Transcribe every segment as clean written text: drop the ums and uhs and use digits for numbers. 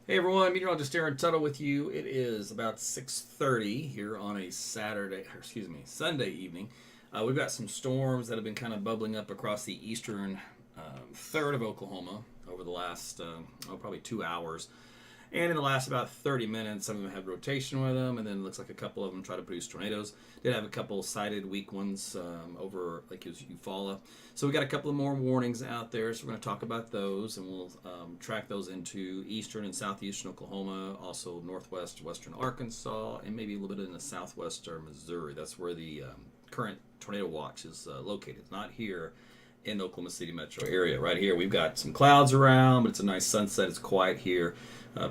Hey everyone, Meteorologist Tuttle with you. It is about 6:30 here on a Sunday evening. We've got some storms that have been kind of bubbling up across the eastern third of Oklahoma over the last probably 2 hours. And in the last about 30 minutes, some of them had rotation with them, and then it looks like a couple of them try to produce tornadoes. Did have a couple sighted weak ones over like Eufaula. So we got a couple of more warnings out there, so we're going to talk about those, and we'll track those into eastern and southeastern Oklahoma, also northwest, western Arkansas, and maybe a little bit in the southwestern Missouri. That's where the current tornado watch is located. It's not here in the Oklahoma City metro area. Right here, we've got some clouds around, but it's a nice sunset. It's quiet here.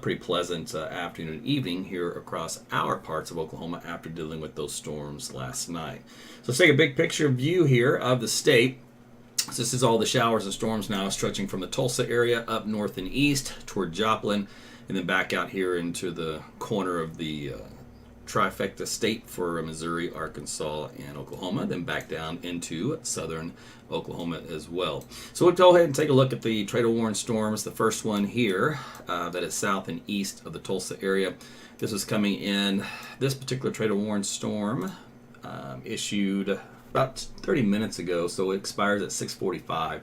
Pretty pleasant afternoon and evening here across our parts of Oklahoma after dealing with those storms last night. So let's take a big picture view here of the state. So this is all the showers and storms now stretching from the Tulsa area up north and east toward Joplin, and then back out here into the corner of the trifecta state for Missouri, Arkansas, and Oklahoma, then back down into southern Oklahoma as well. So we'll go ahead and take a look at the tornado warning storms. The first one here, that is south and east of the Tulsa area. This is coming in. This particular tornado warning storm issued about 30 minutes ago, so it expires at 6:45.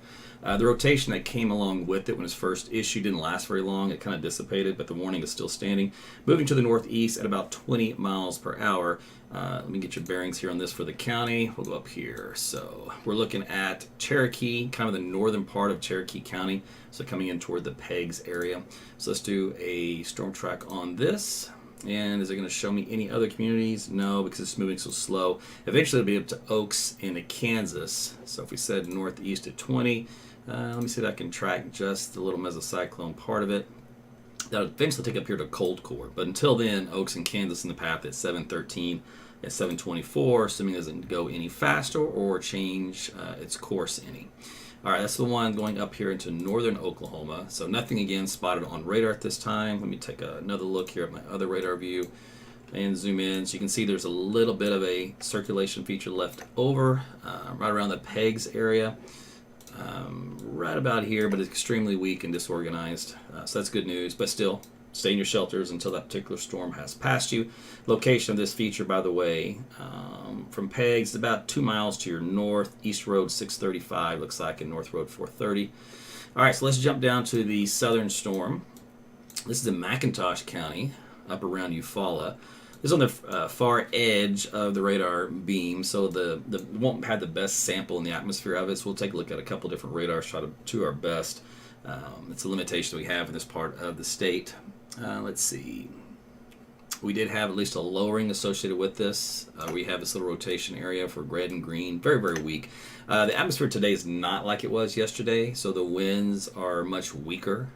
The rotation that came along with it when it was first issued didn't last very long. It kind of dissipated, but the warning is still standing. Moving to the northeast at about 20 miles per hour. Let me get your bearings here on this for the county. We'll go up here. So we're looking at Cherokee, kind of the northern part of Cherokee County. So coming in toward the Pegs area. So let's do a storm track on this. And is it going to show me any other communities? No, because it's moving so slow. Eventually it'll be up to Oaks into Kansas. So if we said northeast at 20, let me see if I can track just the little mesocyclone part of it. That'll eventually take up here to Cold Core. But until then, Oaks and Kansas in the path at 713 at 724, assuming it doesn't go any faster or change its course any. All right, that's the one going up here into northern Oklahoma. So nothing again spotted on radar at this time. Let me take another look here at my other radar view and zoom in. So you can see there's a little bit of a circulation feature left over right around the Pegs area. Right about here, but it's extremely weak and disorganized. So that's good news, but still, stay in your shelters until that particular storm has passed you. Location of this feature, by the way, from Pegs, about 2 miles to your north. East Road 635 looks like, and North Road 430. All right, so let's jump down to the southern storm. This is in Macintosh County, up around Eufaula. This is on the far edge of the radar beam, so the won't have the best sample in the atmosphere of it. So we'll take a look at a couple different radars, try to do our best. It's a limitation that we have in this part of the state. Let's see. We did have at least a lowering associated with this. We have this little rotation area for red and green, very, very weak. The atmosphere today is not like it was yesterday, so the winds are much weaker,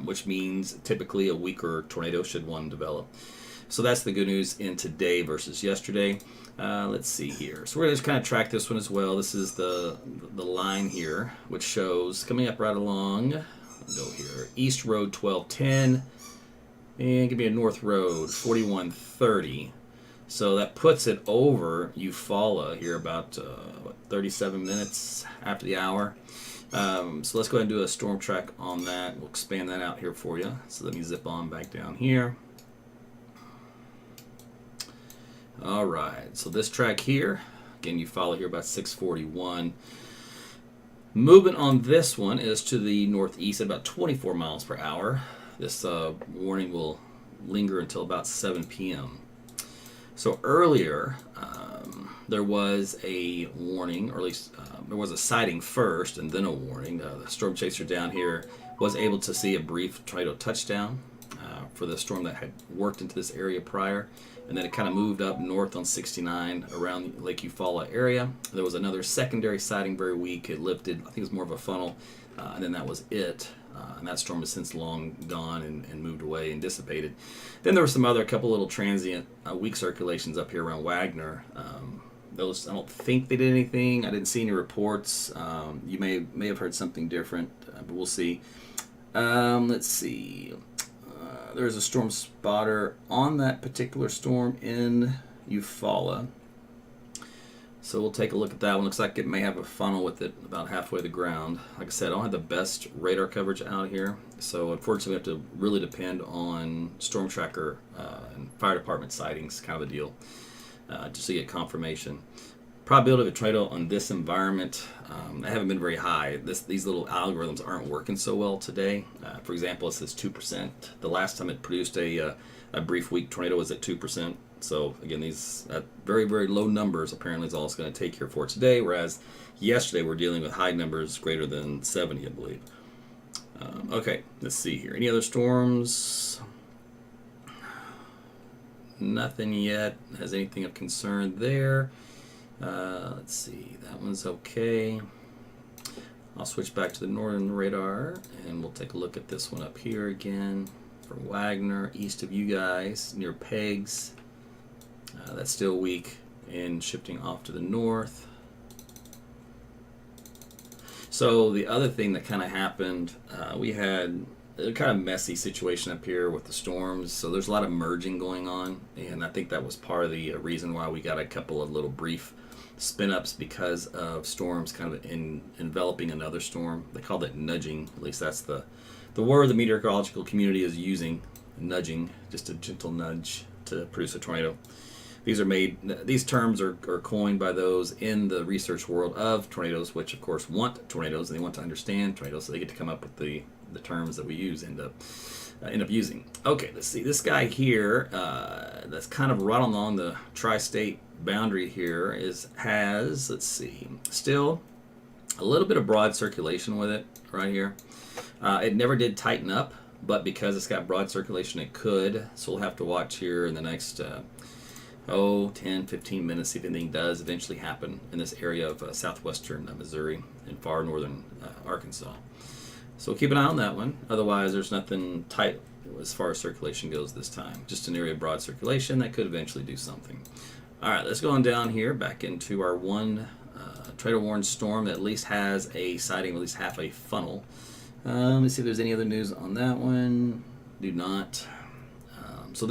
which means typically a weaker tornado should one develop. So that's the good news in today versus yesterday. Let's see here. So we're going to just kind of track this one as well. This is the line here, which shows coming up right along. I'll go here. East Road 1210. And give me a North Road 4130. So that puts it over Eufaula here about 37 minutes after the hour. So let's go ahead and do a storm track on that. We'll expand that out here for you. So let me zip on back down here. All right, so this track here, again, Eufaula here about 641. Movement on this one is to the northeast at about 24 miles per hour. This warning will linger until about 7 p.m. So earlier, there was a warning, or at least there was a sighting first and then a warning. The storm chaser down here was able to see a brief tornado touchdown for the storm that had worked into this area prior. And then it kind of moved up north on 69 around Lake Eufaula area. There was another secondary sighting, very weak. It lifted, I think it was more of a funnel, and then that was it. And that storm has since long gone and moved away and dissipated. Then there were some other couple little transient weak circulations up here around Wagner. Those, I don't think they did anything. I didn't see any reports. You may have heard something different, but we'll see. Let's see. There's a storm spotter on that particular storm in Eufaula. So we'll take a look at that one. Looks like it may have a funnel with it about halfway to the ground. Like I said, I don't have the best radar coverage out here, so unfortunately we have to really depend on storm tracker and fire department sightings, kind of a deal, just to get confirmation. Probability of a tornado on this environment, they haven't been very high. These little algorithms aren't working so well today. For example, it says 2%. The last time it produced a brief weak tornado was at 2%. So again, these very, very low numbers apparently is all it's going to take here for today, whereas yesterday we're dealing with high numbers greater than 70, I believe. Okay, let's see here. Any other storms? Nothing yet has anything of concern there. Let's see, that one's okay. I'll switch back to the northern radar and we'll take a look at this one up here again for Wagner, east of you guys, near Pegs. That's still weak and shifting off to the north. So the other thing that kind of happened, we had a kind of messy situation up here with the storms. So there's a lot of merging going on, and I think that was part of the reason why we got a couple of little brief spin-ups because of storms kind of enveloping another storm. They called it nudging. At least that's the word the meteorological community is using, nudging, just a gentle nudge to produce a tornado. These terms are coined by those in the research world of tornadoes, which of course want tornadoes and they want to understand tornadoes, so they get to come up with the terms that we end up using. Okay, let's see. This guy here, that's kind of right along the tri-state boundary here, has let's see, still a little bit of broad circulation with it right here. It never did tighten up, but because it's got broad circulation, it could. So we'll have to watch here in the next 10-15 minutes, see if anything does eventually happen in this area of southwestern Missouri and far northern Arkansas. So keep an eye on that one. Otherwise, there's nothing tight as far as circulation goes this time. Just an area of broad circulation that could eventually do something. All right, let's go on down here back into our one tornado warned storm that at least has a sighting of at least half a funnel. Let me see if there's any other news on that one. Do not. So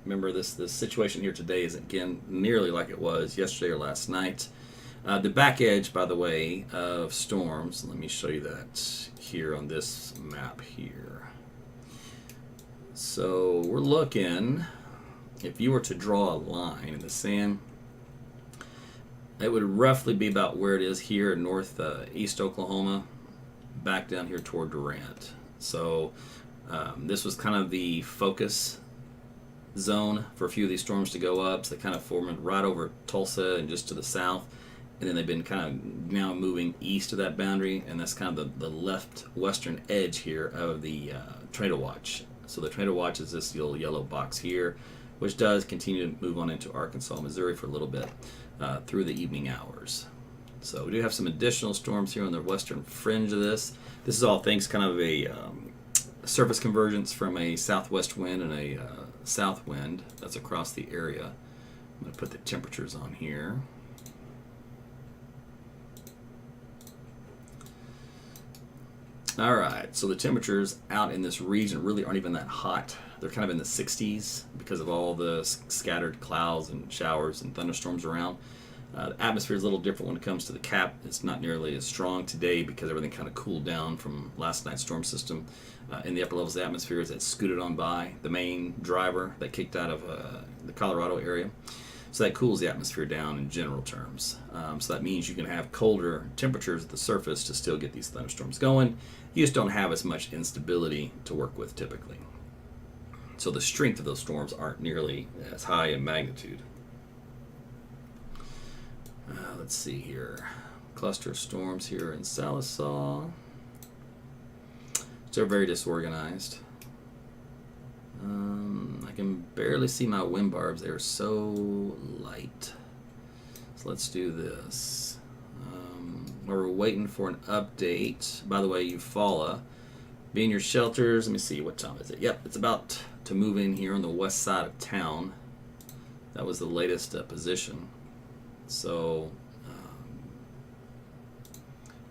remember this situation here today is again nearly like it was yesterday or last night. The back edge, by the way, of storms, let me show you that here on this map here. So we're looking, if you were to draw a line in the sand, it would roughly be about where it is here in northeast Oklahoma, back down here toward Durant. So this was kind of the focus zone for a few of these storms to go up. So they kind of formed right over Tulsa and just to the south. And then they've been kind of now moving east of that boundary, and that's kind of the left western edge here of the tornado watch. So the tornado watch is this little yellow box here, which does continue to move on into Arkansas, Missouri for a little bit through the evening hours. So we do have some additional storms here on the western fringe of this. This is all thanks kind of a surface convergence from a southwest wind and a south wind that's across the area. I'm going to put the temperatures on here. All right, so the temperatures out in this region really aren't even that hot. They're kind of in the 60s because of all the scattered clouds and showers and thunderstorms around. The atmosphere is a little different when it comes to the cap. It's not nearly as strong today because everything kind of cooled down from last night's storm system. In the upper levels of the atmosphere as it scooted on by the main driver that kicked out of the Colorado area. So that cools the atmosphere down in general terms. So that means you can have colder temperatures at the surface to still get these thunderstorms going. You just don't have as much instability to work with typically. So the strength of those storms aren't nearly as high in magnitude. Let's see here. Cluster of storms here in Salisaw. They're very disorganized. I can barely see my wind barbs. They're so light. So let's do this. We're waiting for an update. By the way, Eufaula, be in your shelters. Let me see, what time is it? Yep, it's about to move in here on the west side of town. That was the latest position. So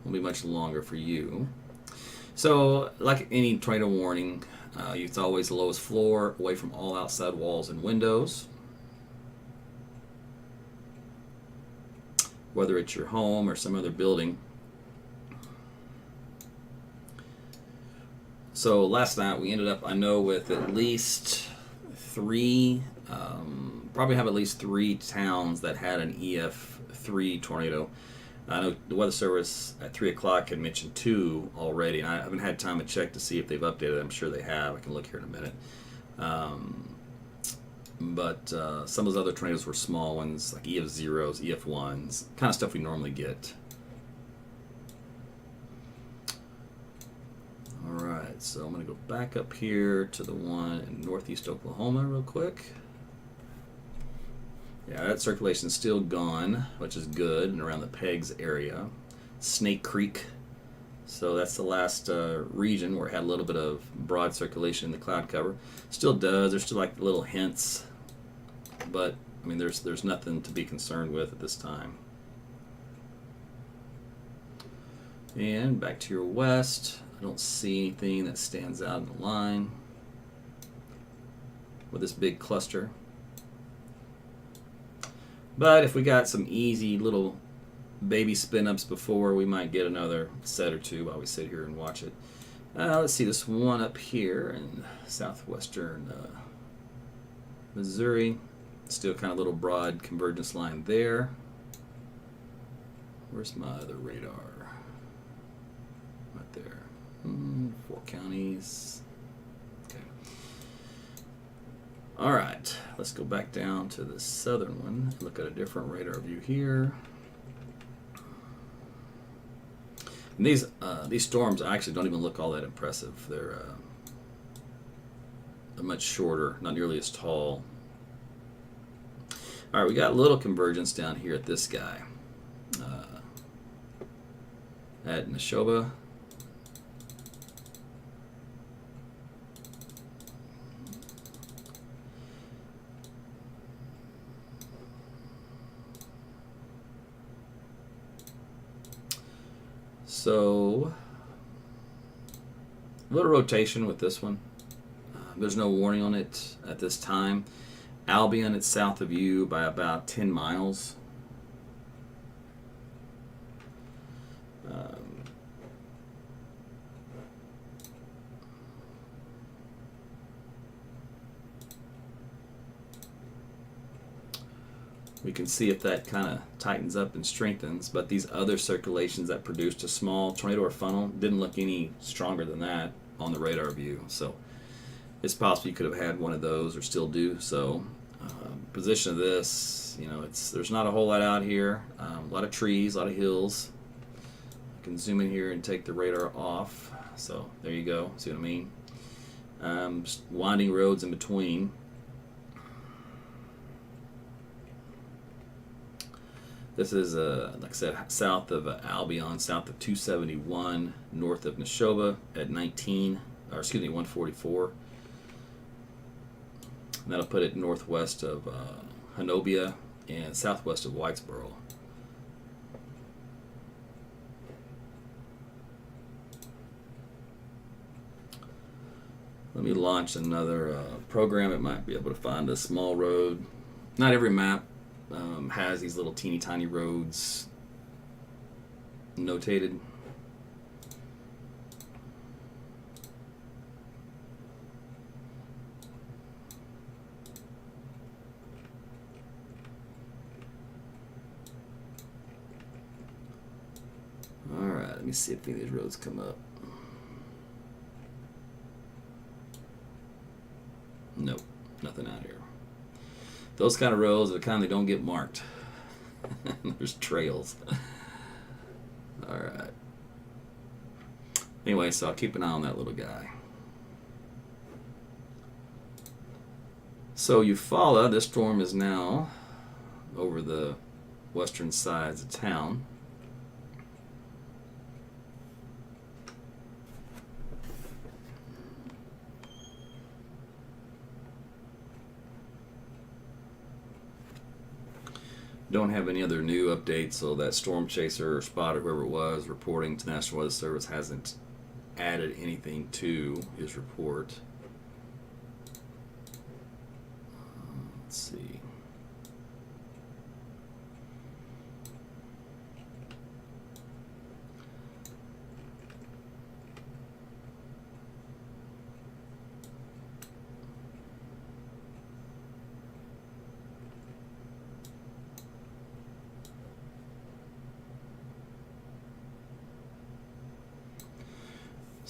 won't be much longer for you. So like any tornado warning, it's always the lowest floor, away from all outside walls and windows. whether it's your home or some other building. So last night we ended up, I know, with at least three, probably have at least three towns that had an EF3 tornado. I know the Weather Service at 3 o'clock had mentioned 2 already, and I haven't had time to check to see if they've updated. I'm sure they have. I can look here in a minute. But some of those other tornadoes were small ones, like EF0s, EF1s, kind of stuff we normally get. All right, so I'm going to go back up here to the one in northeast Oklahoma real quick. Yeah, that circulation's still gone, which is good, and around the Pegs area. Snake Creek. So that's the last region where it had a little bit of broad circulation in the cloud cover. Still does. There's still like little hints, but I mean, there's nothing to be concerned with at this time. And back to your west, I don't see anything that stands out in the line with this big cluster. But if we got some easy little baby spin-ups before, we might get another set or two while we sit here and watch it. Let's see this one up here in southwestern Missouri. Still kind of little broad convergence line there. Where's my other radar? Right there. Flore counties. Okay. All right. Let's go back down to the southern one. Look at a different radar view here. And these storms actually don't even look all that impressive. They're much shorter, not nearly as tall. All right, we got a little convergence down here at this guy. At Neshoba. So, a little rotation with this one. There's no warning on it at this time. Albion, it's south of you by about 10 miles. We can see if that kind of tightens up and strengthens, but these other circulations that produced a small tornado or funnel didn't look any stronger than that on the radar view. So it's possible you could have had one of those or still do so. Position of this, you know, there's not a whole lot out here. A lot of trees, a lot of hills. I can zoom in here and take the radar off. So there you go. See what I mean? Just winding roads in between. This is, like I said, south of Albion, south of 271, north of Neshoba at 144. And that'll put it northwest of Hanobia and southwest of Whitesboro. Let me launch another program. It might be able to find a small road. Not every map has these little teeny tiny roads notated. All right, let me see if any of these roads come up. Nope, nothing out here. Those kind of roads are the kind that don't get marked. There's trails. All right. Anyway, so I'll keep an eye on that little guy. So Eufaula, this storm is now over the western sides of town. Don't have any other new updates, so that storm chaser or spotter, whoever it was, reporting to the National Weather Service hasn't added anything to his report. Let's see.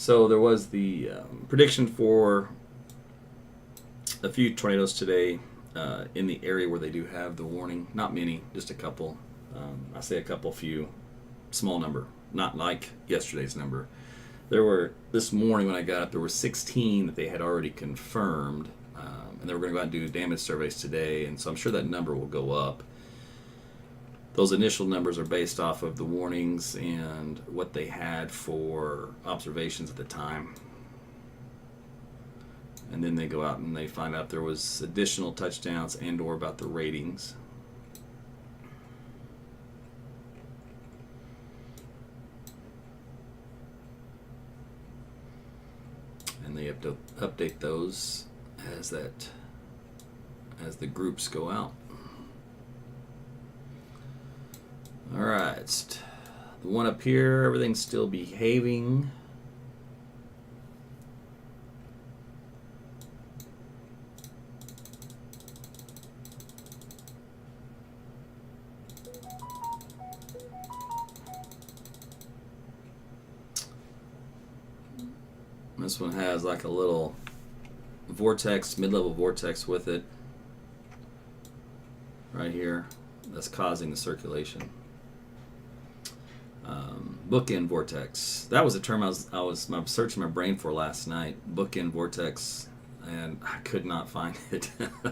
So there was the prediction for a few tornadoes today in the area where they do have the warning. Not many, just a couple. I say a couple, few, small number, not like yesterday's number. There were, this morning when I got up, there were 16 that they had already confirmed, and they were going to go out and do damage surveys today, and so I'm sure that number will go up. Those initial numbers are based off of the warnings and what they had for observations at the time. And then they go out and they find out there was additional touchdowns and or about the ratings. And they have to update those as the groups go out. All right, the one up here, everything's still behaving. This one has like a little vortex, mid-level vortex with it right here that's causing the circulation. Bookend vortex. That was a term I was searching my brain for last night. Bookend vortex, and I could not find it.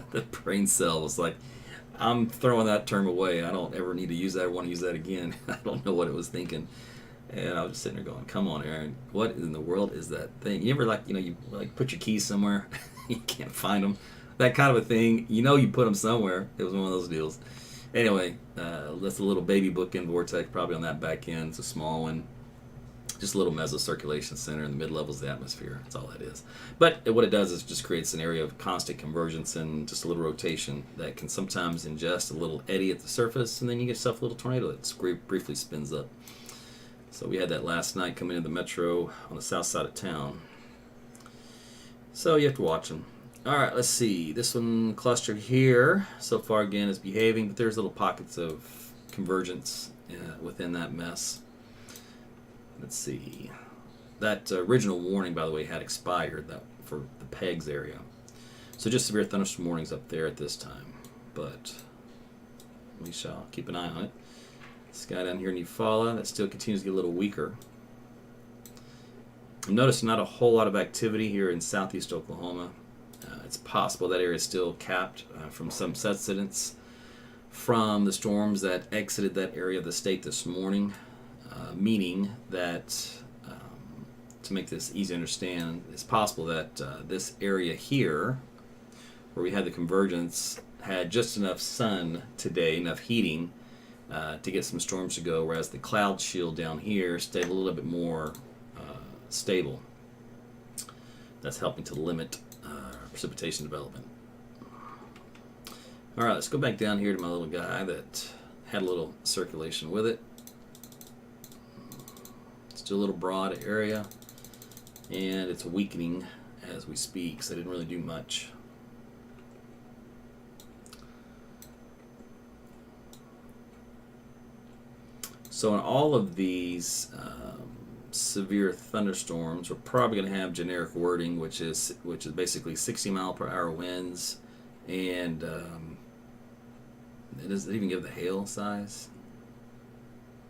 The brain cell was like, I'm throwing that term away. I don't ever need to use that. I want to use that again. I don't know what it was thinking. And I was just sitting there going, come on, Aaron, what in the world is that thing? You ever you put your keys somewhere, you can't find them, that kind of a thing. You put them somewhere. It was one of those deals. Anyway, that's a little baby bookend vortex probably on that back end. It's a small one. Just a little mesocirculation center in the mid-levels of the atmosphere. That's all that is. But what it does is just creates an area of constant convergence and just a little rotation that can sometimes ingest a little eddy at the surface, and then you get yourself a little tornado that briefly spins up. So we had that last night coming into the metro on the south side of town. So you have to watch them. All right, let's see. This one cluster here so far again is behaving, but there's little pockets of convergence within that mess. Let's see. That original warning, by the way, had expired for the Pegs area. So just severe thunderstorm warnings up there at this time. But we shall keep an eye on it. This guy down here in Eufaula, that still continues to get a little weaker. Notice not a whole lot of activity here in southeast Oklahoma. It's possible that area is still capped from some subsidence from the storms that exited that area of the state this morning, meaning that, to make this easy to understand, it's possible that this area here, where we had the convergence, had just enough sun today, enough heating, to get some storms to go, whereas the cloud shield down here stayed a little bit more stable. That's helping to limit precipitation development. All right, let's go back down here to my little guy that had a little circulation with it. Still a little broad area, and it's weakening as we speak, so I didn't really do much. So in all of these severe thunderstorms, we're probably going to have generic wording, which is basically 60 mile per hour winds, and does it even give the hail size?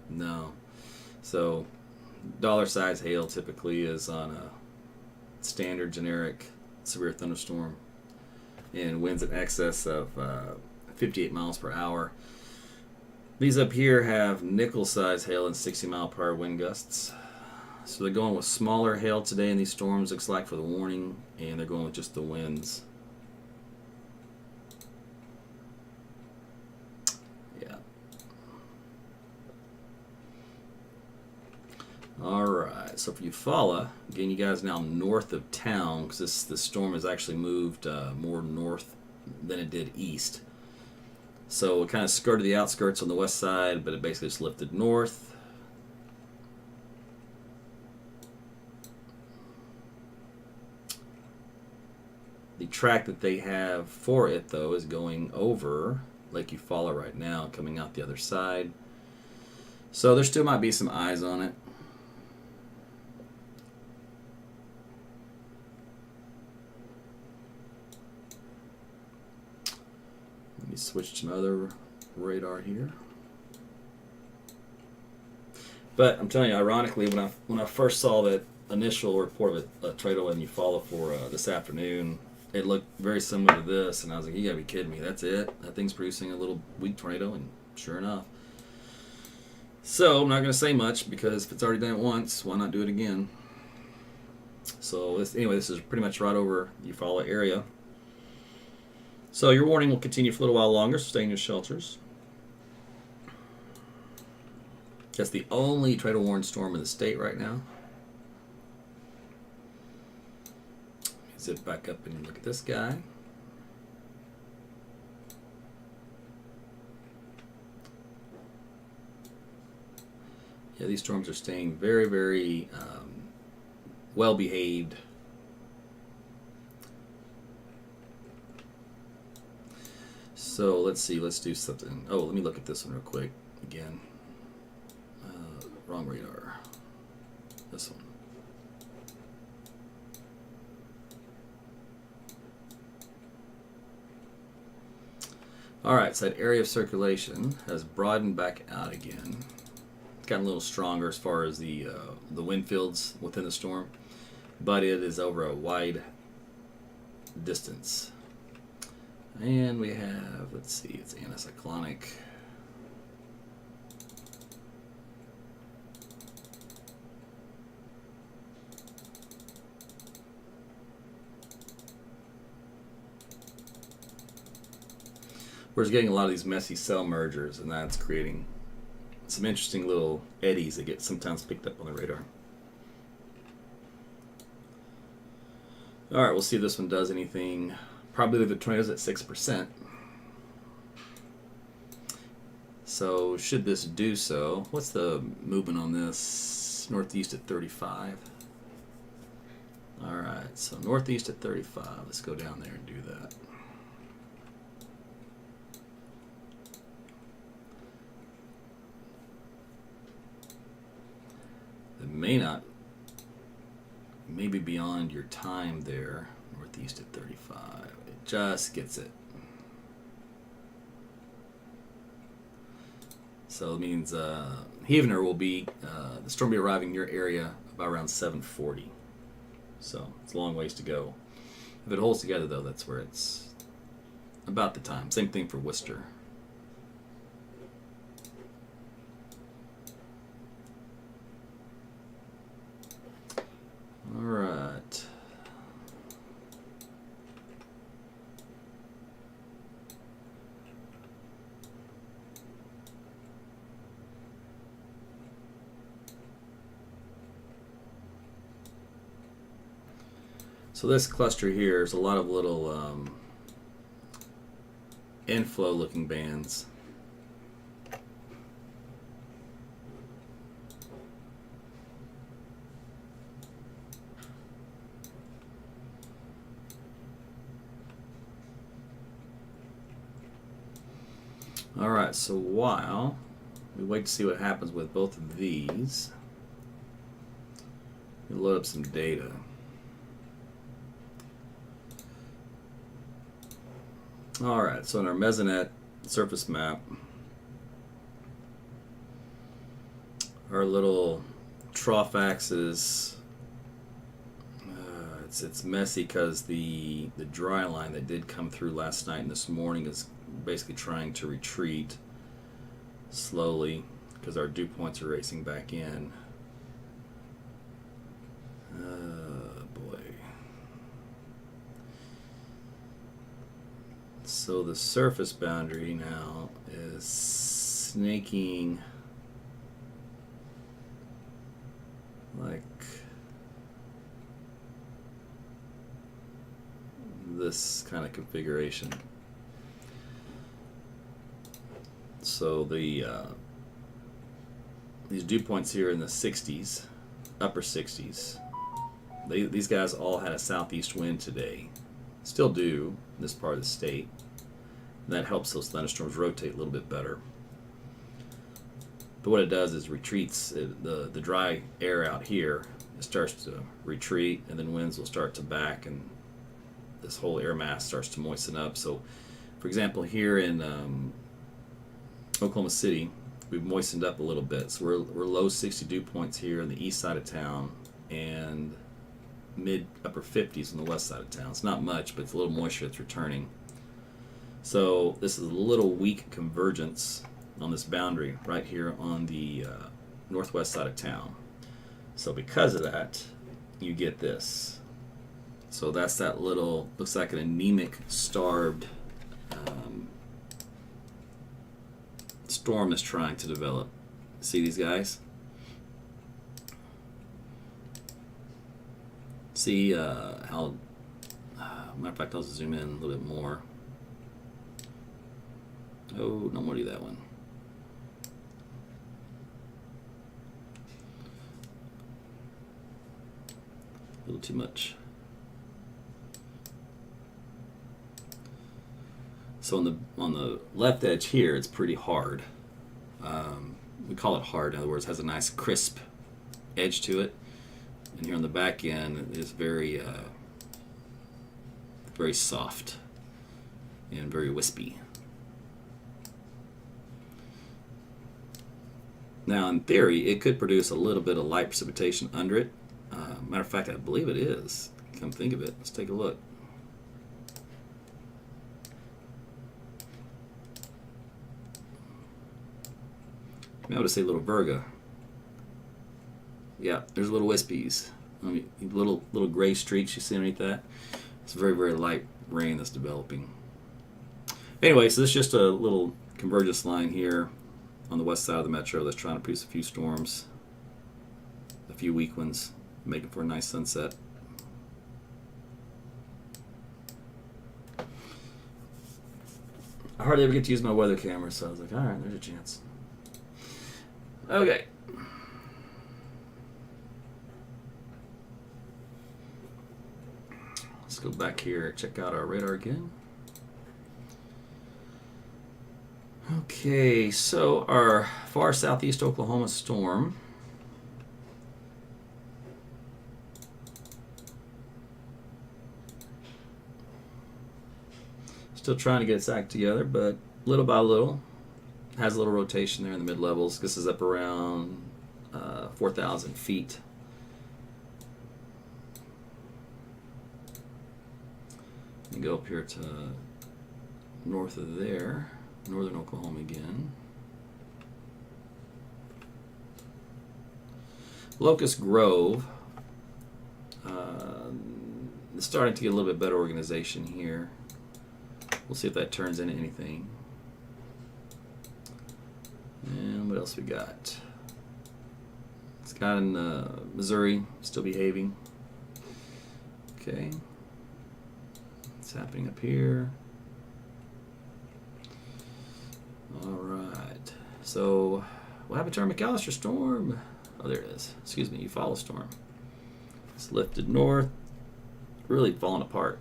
No. So dollar size hail typically is on a standard generic severe thunderstorm, and winds in excess of 58 miles per hour. These up here have nickel size hail and 60 mile per hour wind gusts. So they're going with smaller hail today in these storms, looks like, for the warning, and they're going with just the winds. Yeah. All right, so for Eufaula, again, you guys now north of town, because this storm has actually moved more north than it did east. So it kind of skirted the outskirts on the west side, but it basically just lifted north. The track that they have for it, though, is going over Lake Eufaula right now, coming out the other side. So there still might be some eyes on it. me switch to my other radar here. But I'm telling you, ironically, when I first saw that initial report of a tornado in Eufaula for this afternoon, it looked very similar to this, and I was like, you gotta be kidding me. That's it? That thing's producing a little weak tornado, and sure enough. So I'm not gonna say much, because if it's already done it once, why not do it again? So anyway, this is pretty much right over Eufaula area. So your warning will continue for a little while longer, so stay in your shelters. That's the only tornado warned storm in the state right now. Zip back up and look at this guy. Yeah, these storms are staying very, very well behaved. So let's see, let's do something. Oh, let me look at this one real quick again. Wrong radar. This one. Alright, so that area of circulation has broadened back out again. It's gotten a little stronger as far as the wind fields within the storm, but it is over a wide distance. And we have, let's see, it's anticyclonic. We're just getting a lot of these messy cell mergers, and that's creating some interesting little eddies that get sometimes picked up on the radar. All right, we'll see if this one does anything. Probably the tornado's at 6%. So should this do so, what's the movement on this? Northeast at 35. All right, so northeast at 35. Let's go down there and do that. May not, maybe beyond your time there, northeast at 35. It just gets it. So it means Heavener will be, the storm will be arriving in your area about around 7:40. So it's a long ways to go. If it holds together though, that's where it's about the time. Same thing for Worcester. All right. So this cluster here is a lot of little inflow looking bands. All right, so while we wait to see what happens with both of these, we load up some data. All right, so in our Mesonet surface map, our little trough axis, it's messy because the dry line that did come through last night and this morning is basically trying to retreat slowly because our dew points are racing back in. Boy. So the surface boundary now is snaking like this kind of configuration. So the these dew points here in the 60s, upper 60s, these guys all had a southeast wind today. Still do in this part of the state. And that helps those thunderstorms rotate a little bit better. But what it does is retreats the dry air out here. It starts to retreat, and then winds will start to back, and this whole air mass starts to moisten up. So For example, here in Oklahoma City, we've moistened up a little bit. So we're low 60 dew points here on the east side of town and mid upper 50s on the west side of town. It's not much, but it's a little moisture that's returning. So this is a little weak convergence on this boundary right here on the northwest side of town. So because of that, you get this. So that's that little, looks like an anemic, starved storm is trying to develop. See these guys? See how, matter of fact, I'll zoom in a little bit more. Oh, no more do that one. A little too much. So on the left edge here, it's pretty hard. We call it hard. In other words, it has a nice crisp edge to it. And here on the back end, it's very, very soft and very wispy. Now, in theory, it could produce a little bit of light precipitation under it. Matter of fact, I believe it is. Come think of it. Let's take a look. I would say little Virga. Yeah, there's little wispies. I mean, little gray streaks you see underneath that. It's very, very light rain that's developing. Anyway, so this is just a little convergence line here on the west side of the metro that's trying to produce a few storms, a few weak ones, making for a nice sunset. I hardly ever get to use my weather camera, so I was like, all right, there's a chance. Okay. Let's go back here, check out our radar again. Okay, so our far southeast Oklahoma storm still trying to get its act together, but little by little has a little rotation there in the mid-levels. This is up around 4,000 feet. And go up here to north of there, northern Oklahoma again. Locust Grove is starting to get a little bit better organization here. We'll see if that turns into anything. And what else we got? It's got in Missouri, still behaving. Okay. What's happening up here? All right. So, what happened to our McAllister storm? Oh, there it is. Excuse me, Eufaula storm. It's lifted north, really falling apart.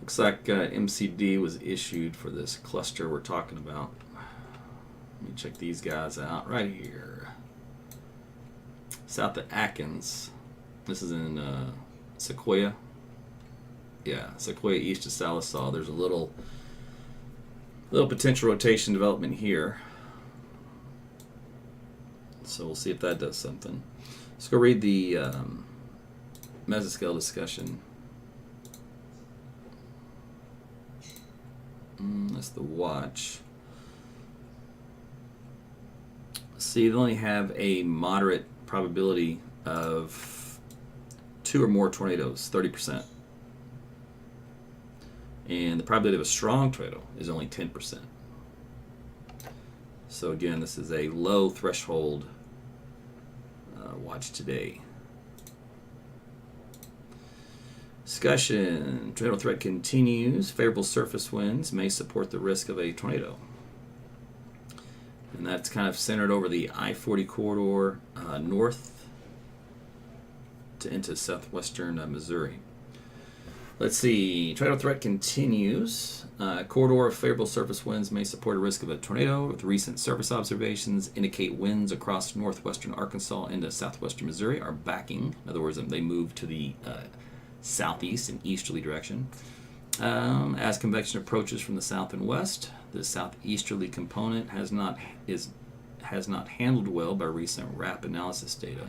Looks like MCD was issued for this cluster we're talking about. Let me check these guys out right here. South of Atkins. This is in Sequoia. Yeah, Sequoia east of Salisaw. There's a little potential rotation development here. So we'll see if that does something. Let's go read the Mesoscale discussion. That's the watch. See, they only have a moderate probability of 2 or more tornadoes, 30%. And the probability of a strong tornado is only 10%. So again, this is a low threshold watch today. Discussion. Tornado threat continues. Favorable surface winds may support the risk of a tornado. And that's kind of centered over the I-40 corridor north into southwestern Missouri. Let's see. Tornado threat continues. Corridor of favorable surface winds may support a risk of a tornado. With recent surface observations indicate winds across northwestern Arkansas into southwestern Missouri are backing. In other words, they move to the southeast and easterly direction. As convection approaches from the south and west, the southeasterly component has not handled well by recent RAP analysis data,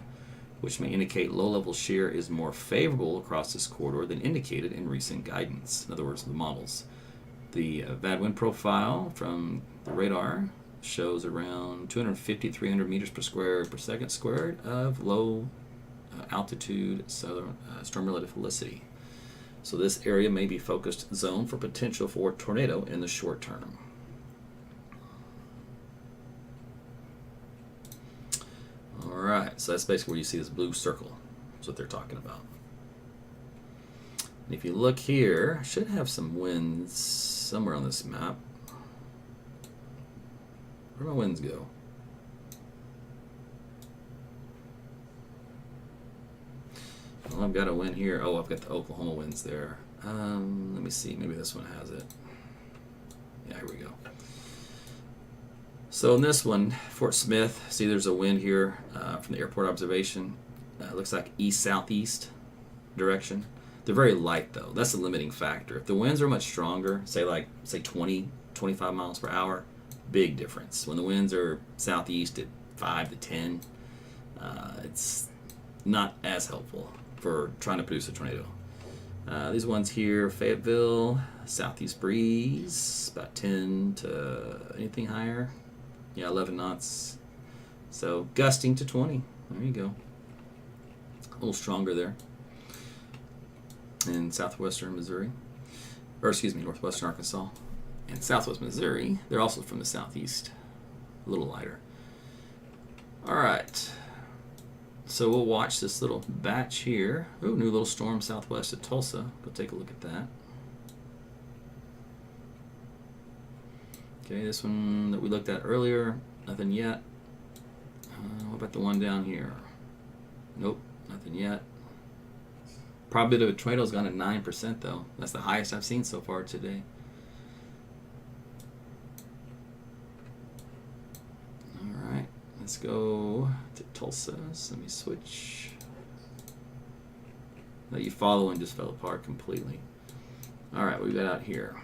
which may indicate low-level shear is more favorable across this corridor than indicated in recent guidance. In other words, the models. The VAD wind profile from the radar shows around 250 300 meters per second squared of low altitude southern storm-related felicity. So this area may be focused zone for potential for tornado in the short term. All right, so that's basically where you see this blue circle. That's what they're talking about. And if you look here, I should have some winds somewhere on this map. Where do my winds go? Well, I've got a wind here. Oh, I've got the Oklahoma winds there. Let me see. Maybe this one has it. Yeah, here we go. So in this one, Fort Smith, see there's a wind here from the airport observation. Looks like east-southeast direction. They're very light, though. That's the limiting factor. If the winds are much stronger, say 20, 25 miles per hour, big difference. When the winds are southeast at 5 to 10, it's not as helpful for trying to produce a tornado. These ones here, Fayetteville, southeast breeze, about 10 to anything higher. Yeah, 11 knots. So gusting to 20. There you go. A little stronger there. In southwestern Missouri, or excuse me, northwestern Arkansas, and southwest Missouri. They're also from the southeast, a little lighter. All right, so we'll watch this little batch here. Ooh, new little storm southwest of Tulsa. Go take a look at that. Okay, this one that we looked at earlier, nothing yet. What about the one down here? Nope, nothing yet. Probability of a tornado has gone at 9%, though. That's the highest I've seen so far today. All right, let's go to Tulsa. So let me switch. That Eufaula one just fell apart completely. All right, what we got out here?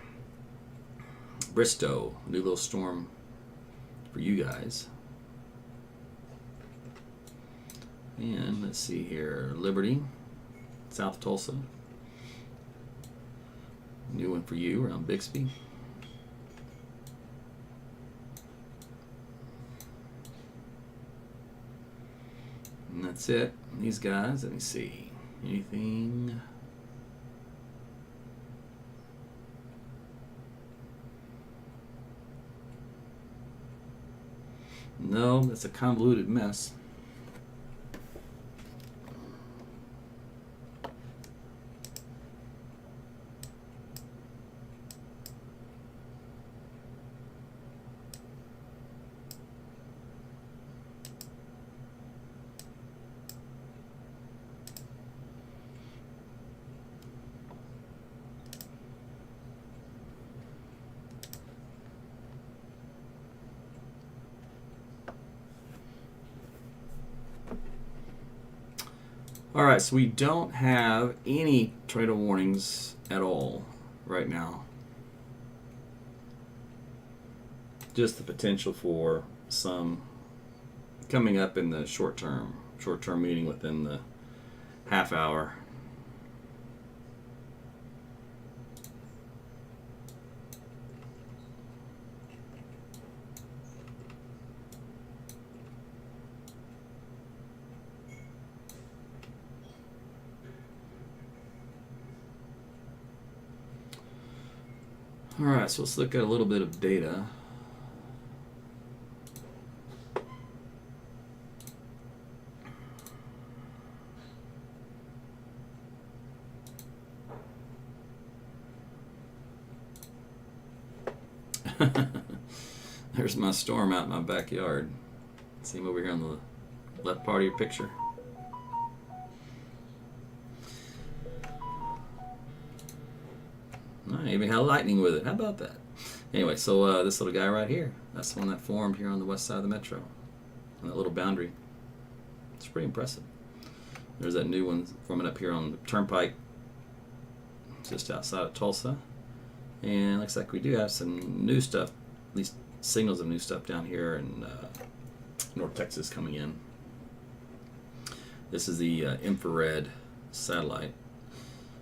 Bristow, a new little storm for you guys. And let's see here, Liberty. South Tulsa. New one for you around Bixby. And that's it. These guys, let me see. Anything? No, that's a convoluted mess. All right, so we don't have any tornado warnings at all right now. Just the potential for some coming up in the short-term meeting within the half hour. All right, so let's look at a little bit of data. There's my storm out in my backyard. See him over here on the left part of your picture. I even had lightning with it. How about that? Anyway, so this little guy right here, that's the one that formed here on the west side of the metro. On that little boundary. It's pretty impressive. There's that new one forming up here on the turnpike just outside of Tulsa. And looks like we do have some new stuff, at least signals of new stuff down here in North Texas coming in. This is the infrared satellite.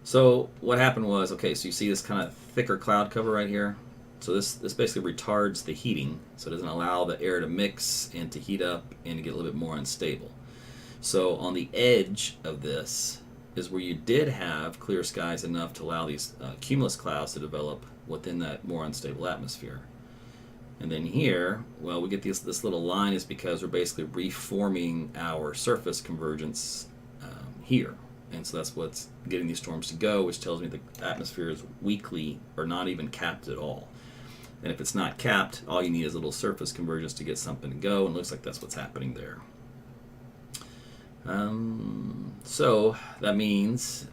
So what happened was, okay, so you see this kind of thicker cloud cover right here. So this basically retards the heating, so it doesn't allow the air to mix and to heat up and to get a little bit more unstable. So on the edge of this is where you did have clear skies enough to allow these cumulus clouds to develop within that more unstable atmosphere. And then here, well, we get this little line is because we're basically reforming our surface convergence here. And so that's what's getting these storms to go, which tells me the atmosphere is weakly or not even capped at all. And if it's not capped, all you need is a little surface convergence to get something to go, and it looks like that's what's happening there. So that means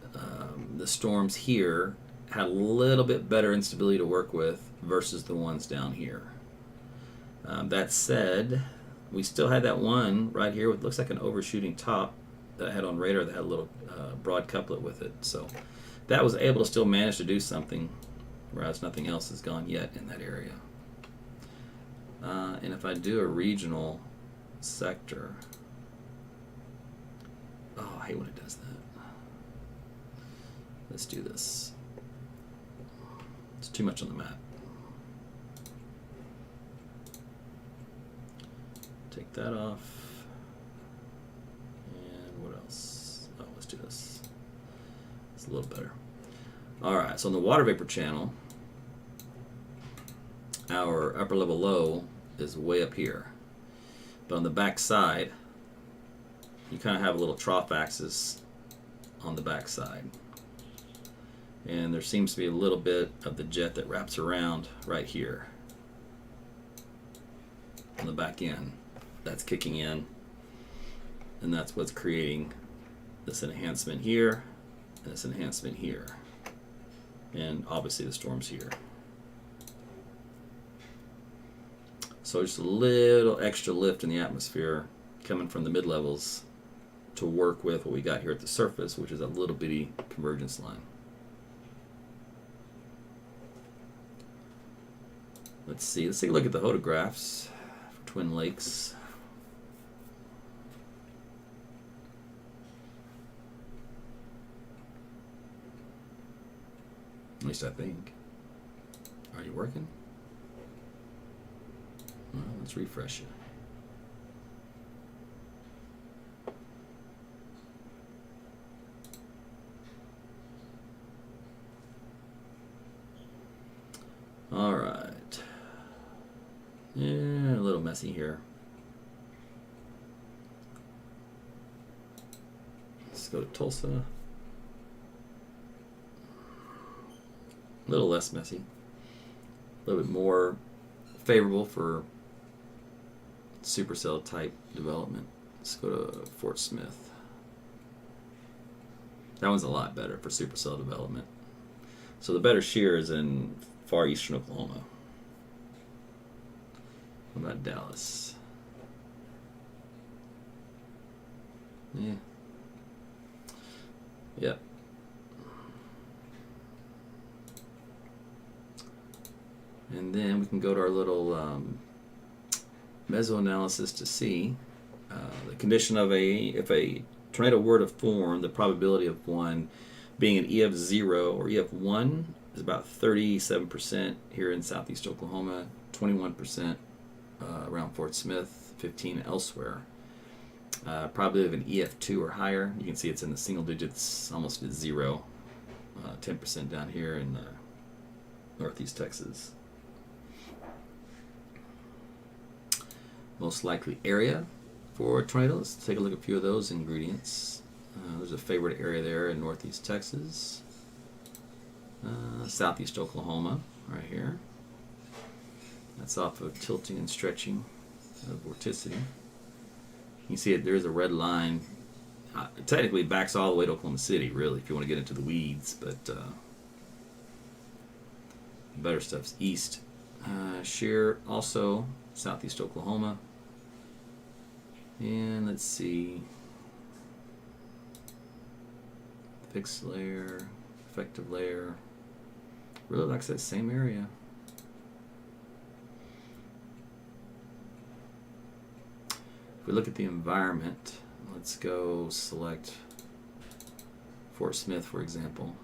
the storms here had a little bit better instability to work with versus the ones down here. That said, we still had that one right here with looks like an overshooting top that I had on radar that had a little broad couplet with it. So that was able to still manage to do something, whereas nothing else has gone yet in that area. And if I do a regional sector, oh, I hate when it does that. Let's do this. It's too much on the map. Take that off. And what else? Oh, let's do this. It's a little better. All right, so on the water vapor channel, our upper level low is way up here. But on the back side, you kind of have a little trough axis on the back side. And there seems to be a little bit of the jet that wraps around right here on the back end. That's kicking in, and that's what's creating this enhancement here and this enhancement here, and obviously the storms here. So just a little extra lift in the atmosphere coming from the mid-levels to work with what we got here at the surface, which is a little bitty convergence line. Let's see, let's take a look at the photographs for Twin Lakes. At least I think. Are you working? Well, let's refresh it. All right. Yeah, a little messy here. Let's go to Tulsa. A little less messy. A little bit more favorable for supercell type development. Let's go to Fort Smith. That one's a lot better for supercell development. So the better shear is in far eastern Oklahoma. What about Dallas? Yeah. Yep. And then we can go to our little meso-analysis to see the condition of if a tornado were to form, the probability of one being an EF 0 or EF 1 is about 37% here in southeast Oklahoma, 21% around Fort Smith, 15 elsewhere. Probability of an EF 2 or higher, you can see it's in the single digits, almost at 0, 10% down here in northeast Texas. Most likely area for tornadoes. Let's take a look at a few of those ingredients. There's a favorite area there in northeast Texas. Southeast Oklahoma, right here. That's off of tilting and stretching of vorticity. You see it, there's a red line. Technically it backs all the way to Oklahoma City, really, if you want to get into the weeds, but better stuff's east. Shear also southeast Oklahoma. And let's see. Fixed layer, effective layer. Really likes that same area. If we look at the environment, let's go select Fort Smith, for example.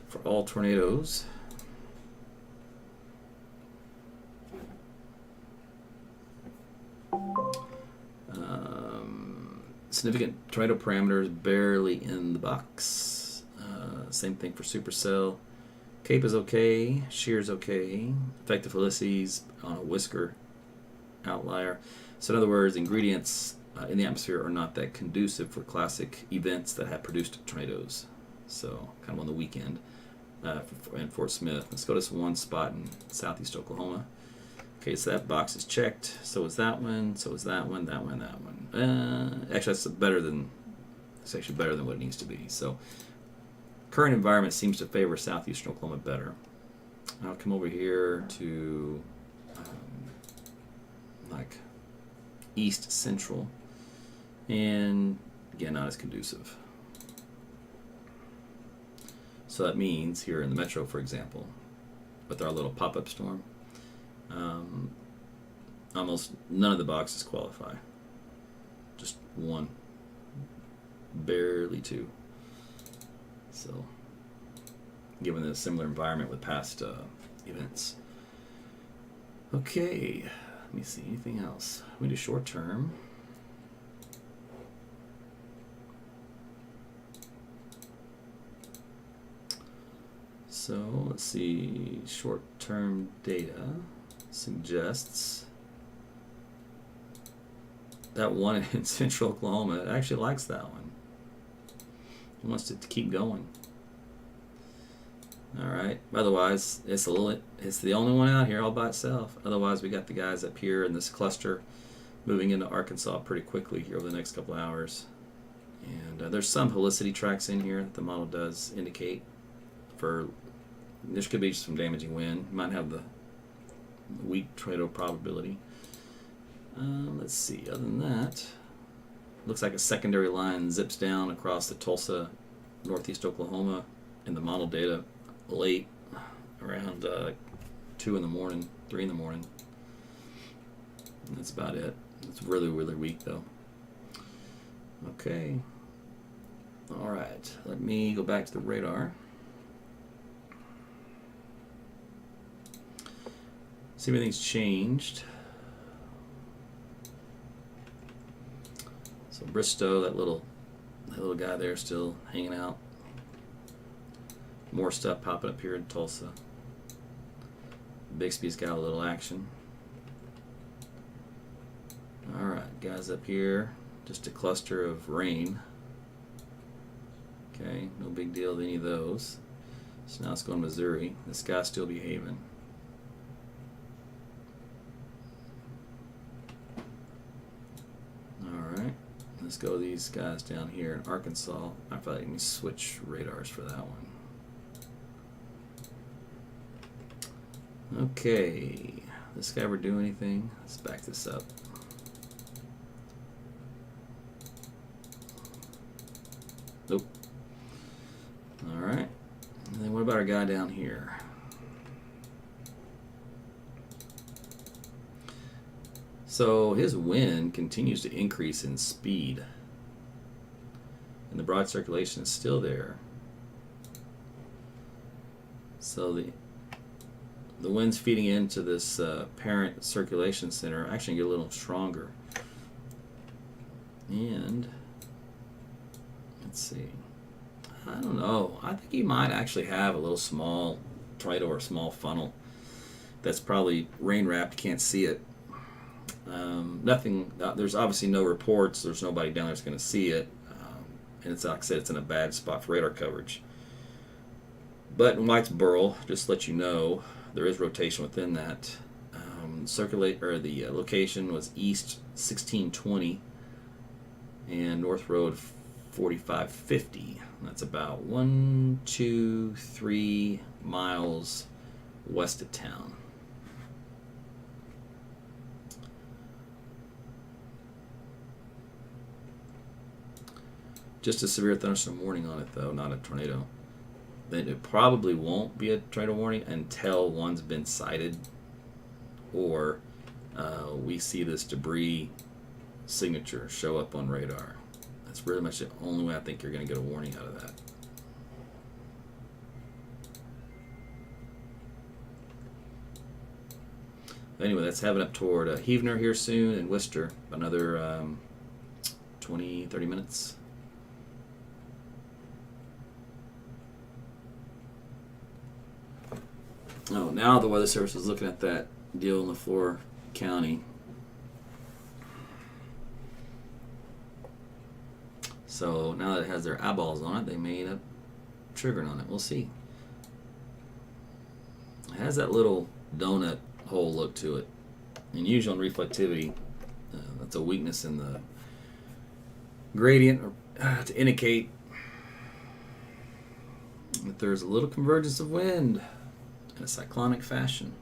For all tornadoes, significant tornado parameters barely in the box. Same thing for supercell. Cape is okay, shear is okay, effective helicities on a whisker outlier. So in other words, ingredients in the atmosphere are not that conducive for classic events that have produced tornadoes. So kind of on the weekend in Fort Smith. Let's go to this one spot in southeast Oklahoma. Okay, so that box is checked. So is that one. So is that one. That one. That one. Actually, that's better than. It's actually better than what it needs to be. So current environment seems to favor southeastern Oklahoma better. I'll come over here to like east central, and again, not as conducive. So that means here in the metro, for example, with our little pop-up storm, almost none of the boxes qualify. Just one, barely two. So, given the similar environment with past events. Okay, let me see, anything else? We do short term. So, let's see, short term data suggests that one in central Oklahoma, it actually likes that one. It wants it to keep going. Alright, otherwise it's the only one out here all by itself. Otherwise we got the guys up here in this cluster moving into Arkansas pretty quickly here over the next couple hours. And there's some helicity tracks in here that the model does indicate for, there could be some damaging wind. You might have the weak tornado probability. Let's see, other than that, looks like a secondary line zips down across the Tulsa, northeast Oklahoma in the model data late, around 2 in the morning, 3 in the morning. And that's about it. It's really, really weak though. Okay. Alright, let me go back to the radar. See if anything's changed. So Bristow, that little guy there still hanging out. More stuff popping up here in Tulsa. Bixby's got a little action. Alright, guys up here, just a cluster of rain. Okay, no big deal with any of those. So now let's go to Missouri. This guy's still behaving. Alright, let's go to these guys down here in Arkansas. I feel like let me switch radars for that one. Okay, this guy ever do anything? Let's back this up. Nope. Alright, and then what about our guy down here? So his wind continues to increase in speed, and the broad circulation is still there. So the wind's feeding into this parent circulation center actually get a little stronger. And let's see, I don't know, I think he might actually have a little small tornado or small funnel that's probably rain wrapped, can't see it. Nothing, there's obviously no reports, there's nobody down there that's going to see it, and it's like I said, it's in a bad spot for radar coverage. But in Whitesboro, just to let you know, there is rotation within that. The location was East 1620 and North Road 4550. That's about 3 miles west of town. Just a severe thunderstorm warning on it, though, not a tornado. Then it probably won't be a tornado warning until one's been sighted, or we see this debris signature show up on radar. That's pretty much the only way I think you're going to get a warning out of that. Anyway, that's having up toward Heavener here soon, and Worcester, another 20-30 minutes. Oh, now the Weather Service is looking at that deal in the Flore County. So now that it has their eyeballs on it, they may end up triggering on it. We'll see. It has that little donut hole look to it. And usually on reflectivity, that's a weakness in the gradient to indicate that there's a little convergence of wind in a cyclonic fashion.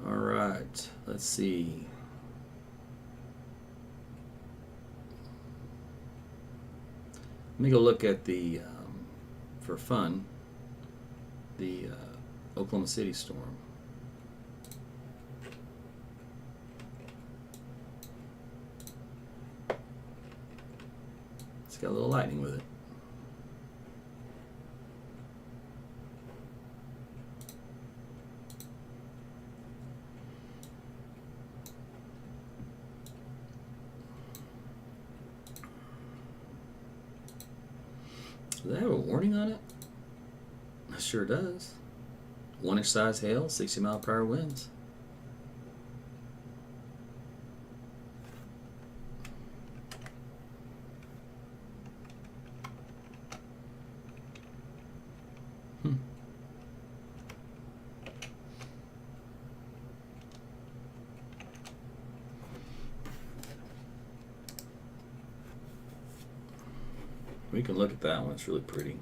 All right, let's see. Let me go look at the, for fun, the Oklahoma City storm. It's got a little lightning with it. Does that have a warning on it? It sure does. 1-inch size hail, 60-mile-per-hour winds. We can look at that one. It's really pretty.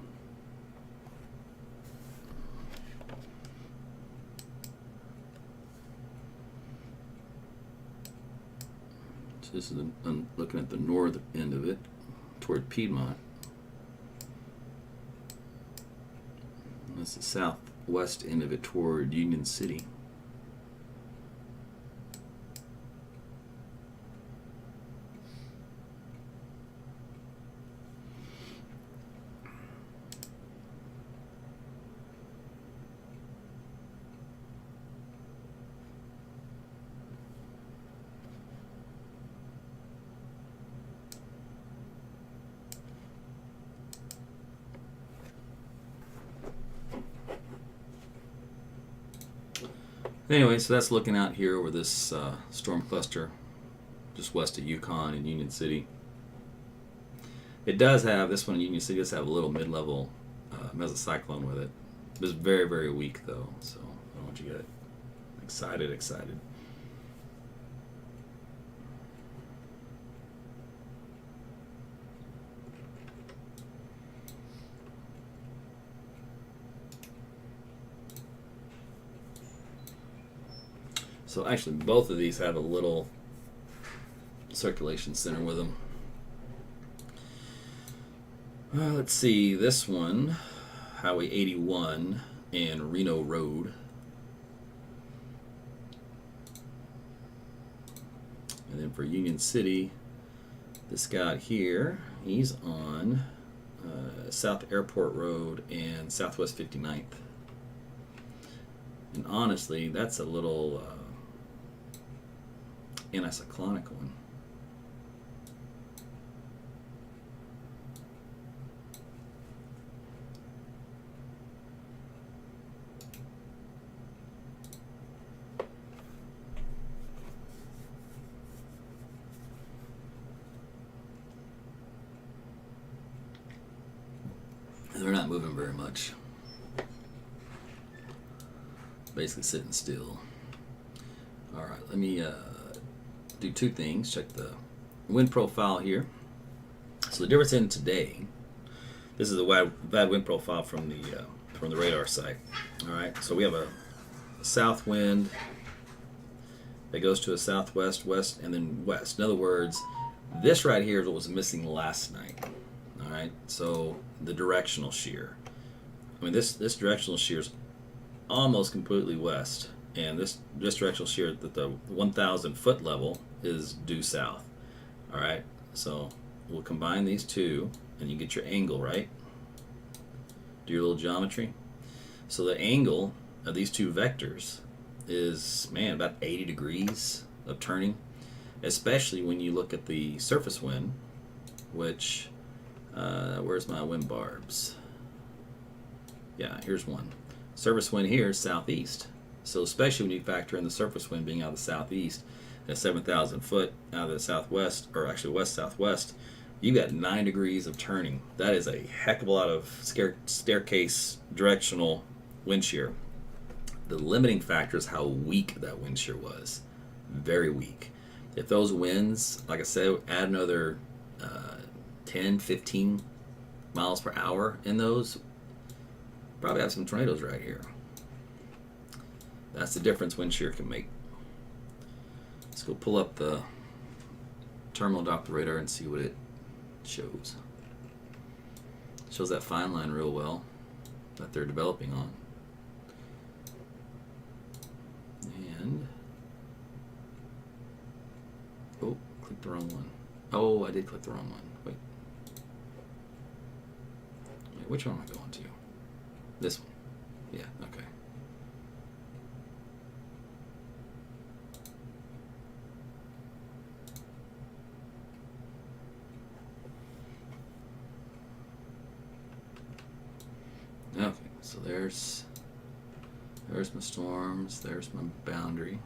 So this is I'm looking at the north end of it, toward Piedmont. And that's the southwest end of it, toward Union City. Anyway, so that's looking out here over this storm cluster just west of Yukon and Union City. It does have, this one in Union City does have a little mid-level mesocyclone with it. It's very, very weak though, so I don't want you to get excited. So actually both of these have a little circulation center with them. Let's see, this one, Highway 81 and Reno Road. And then for Union City, this guy here, he's on South Airport Road and Southwest 59th. And honestly, that's a little anticyclonic one. They're not moving very much. Basically sitting still. All right, let me do two things. Check the wind profile here. So the difference in today, this is a bad wind profile from the radar site. All right, so we have a south wind that goes to a southwest, west, and then west. In other words, this right here is what was missing last night. All right, so the directional shear. I mean, this directional shear is almost completely west, and this directional shear at the 1,000 foot level is due south. All right, so we'll combine these two, and you get your angle, right? Do your little geometry. So the angle of these two vectors is, man, about 80 degrees of turning, especially when you look at the surface wind, which, where's my wind barbs? Yeah, here's one. Surface wind here is southeast. So especially when you factor in the surface wind being out of the southeast at 7,000 foot out of the southwest, or actually west-southwest, you got 9 degrees of turning. That is a heck of a lot of staircase directional wind shear. The limiting factor is how weak that wind shear was. Very weak. If those winds, like I said, add another 10, 15 miles per hour in those, probably have some tornadoes right here. That's the difference wind shear can make. Let's go pull up the terminal Doppler radar and see what it shows. Shows that fine line real well that they're developing on. And oh, clicked the wrong one. Oh, I did click the wrong one. Wait, which one am I going to? This one. Yeah, okay. Okay, so there's my storms, there's my boundary,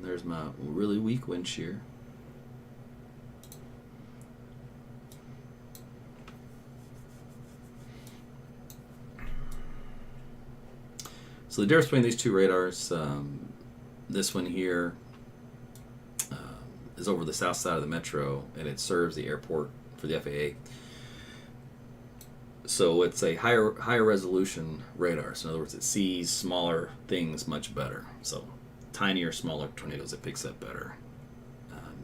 there's my really weak wind shear. So the difference between these two radars, this one here is over the south side of the metro, and it serves the airport for the FAA. So it's a higher resolution radar. So in other words, it sees smaller things much better. So tinier, smaller tornadoes, it picks up better.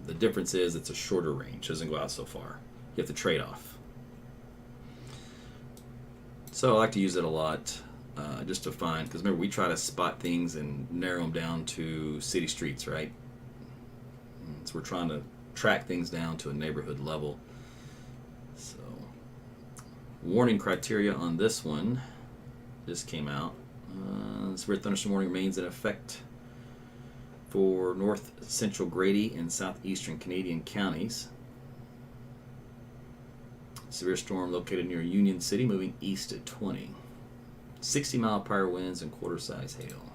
The difference is it's a shorter range. It doesn't go out so far. You have to trade off. So I like to use it a lot just to find, because remember, we try to spot things and narrow them down to city streets, right? So we're trying to track things down to a neighborhood level. So warning criteria on this one just came out. Severe thunderstorm warning remains in effect for north central Grady and southeastern Canadian counties. Severe storm located near Union City, moving east at 20. 60-mile-per-hour winds and quarter-size hail.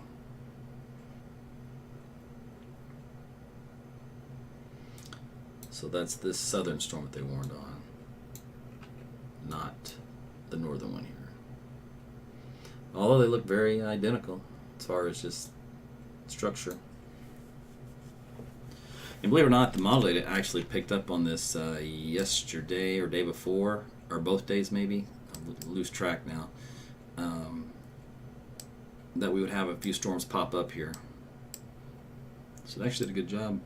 So that's this southern storm that they warned on, not the northern one here. Although they look very identical as far as just structure. And believe it or not, the model data actually picked up on this yesterday or day before, or both days maybe. I lose track now. That we would have a few storms pop up here. So they actually did a good job.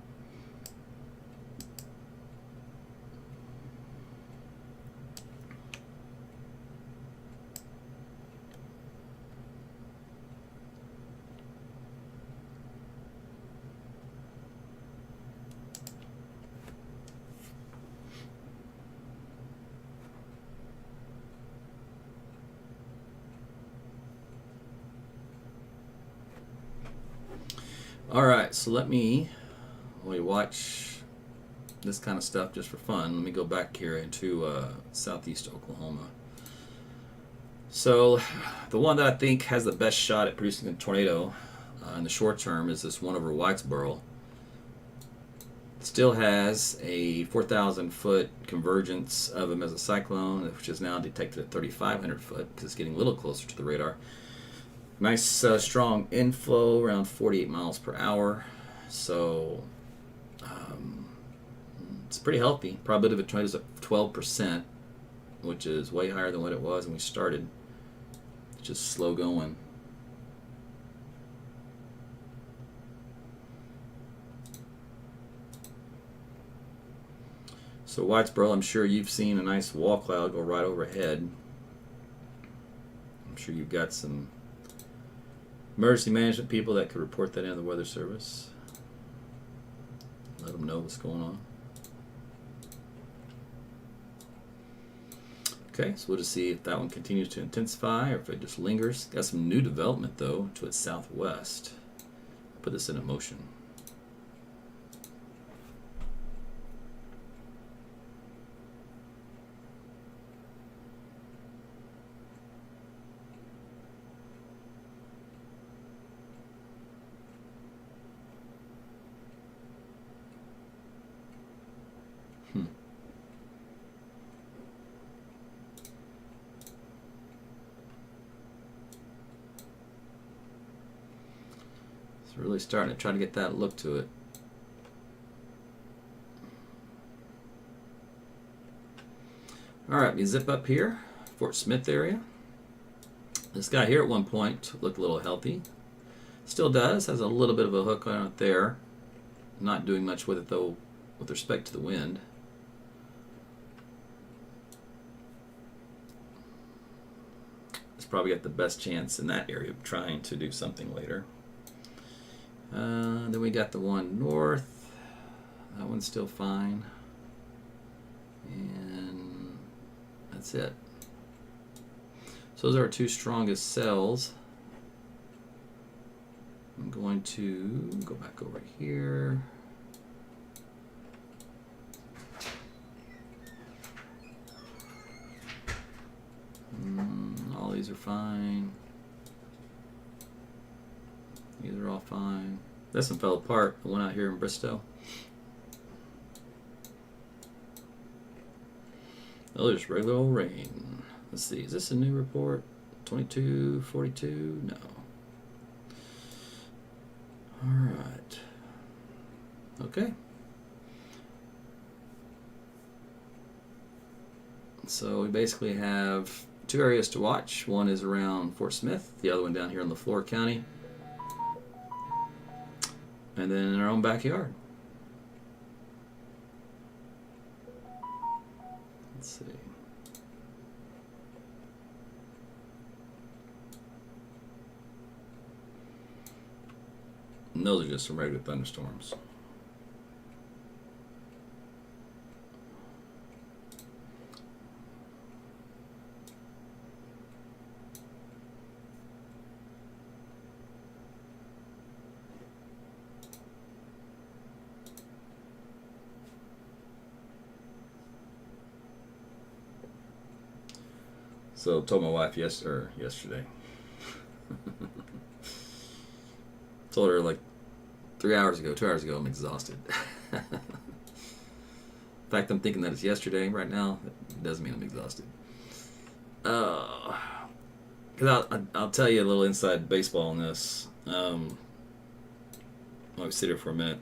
Alright, so let me watch this kind of stuff just for fun. Let me go back here into southeast Oklahoma. So the one that I think has the best shot at producing a tornado in the short term is this one over Whitesboro. Still has a 4,000 foot convergence of a mesocyclone, which is now detected at 3,500 foot because it's getting a little closer to the radar. Nice strong inflow around 48 miles per hour. So it's pretty healthy. Probability of a tornado is at 12%, which is way higher than what it was when we started. It's just slow going. So Whitesboro, I'm sure you've seen a nice wall cloud go right overhead. I'm sure you've got some emergency management people that could report that into the Weather Service. Let them know what's going on. Okay, so we'll just see if that one continues to intensify or if it just lingers. Got some new development though to its southwest. Put this into motion. It's really starting to try to get that look to it. Alright, we zip up here, Fort Smith area. This guy here at one point looked a little healthy. Still does, has a little bit of a hook on it there. Not doing much with it though with respect to the wind. It's probably got the best chance in that area of trying to do something later. Then we got the one north. That one's still fine. And that's it. So those are our two strongest cells. I'm going to go back over here. All these are fine. These are all fine. This one fell apart. The one out here in Bristow. Oh, there's regular old rain. Let's see. Is this a new report? 2242? No. Alright. Okay. So we basically have two areas to watch. One is around Fort Smith. The other one down here in the Flore County. And then in our own backyard. Let's see. And those are just some regular thunderstorms. So I told my wife yesterday. Told her like 2 hours ago, I'm exhausted. In fact, I'm thinking that it's yesterday right now. It doesn't mean I'm exhausted. Because I'll tell you a little inside baseball on this. I'll sit here for a minute.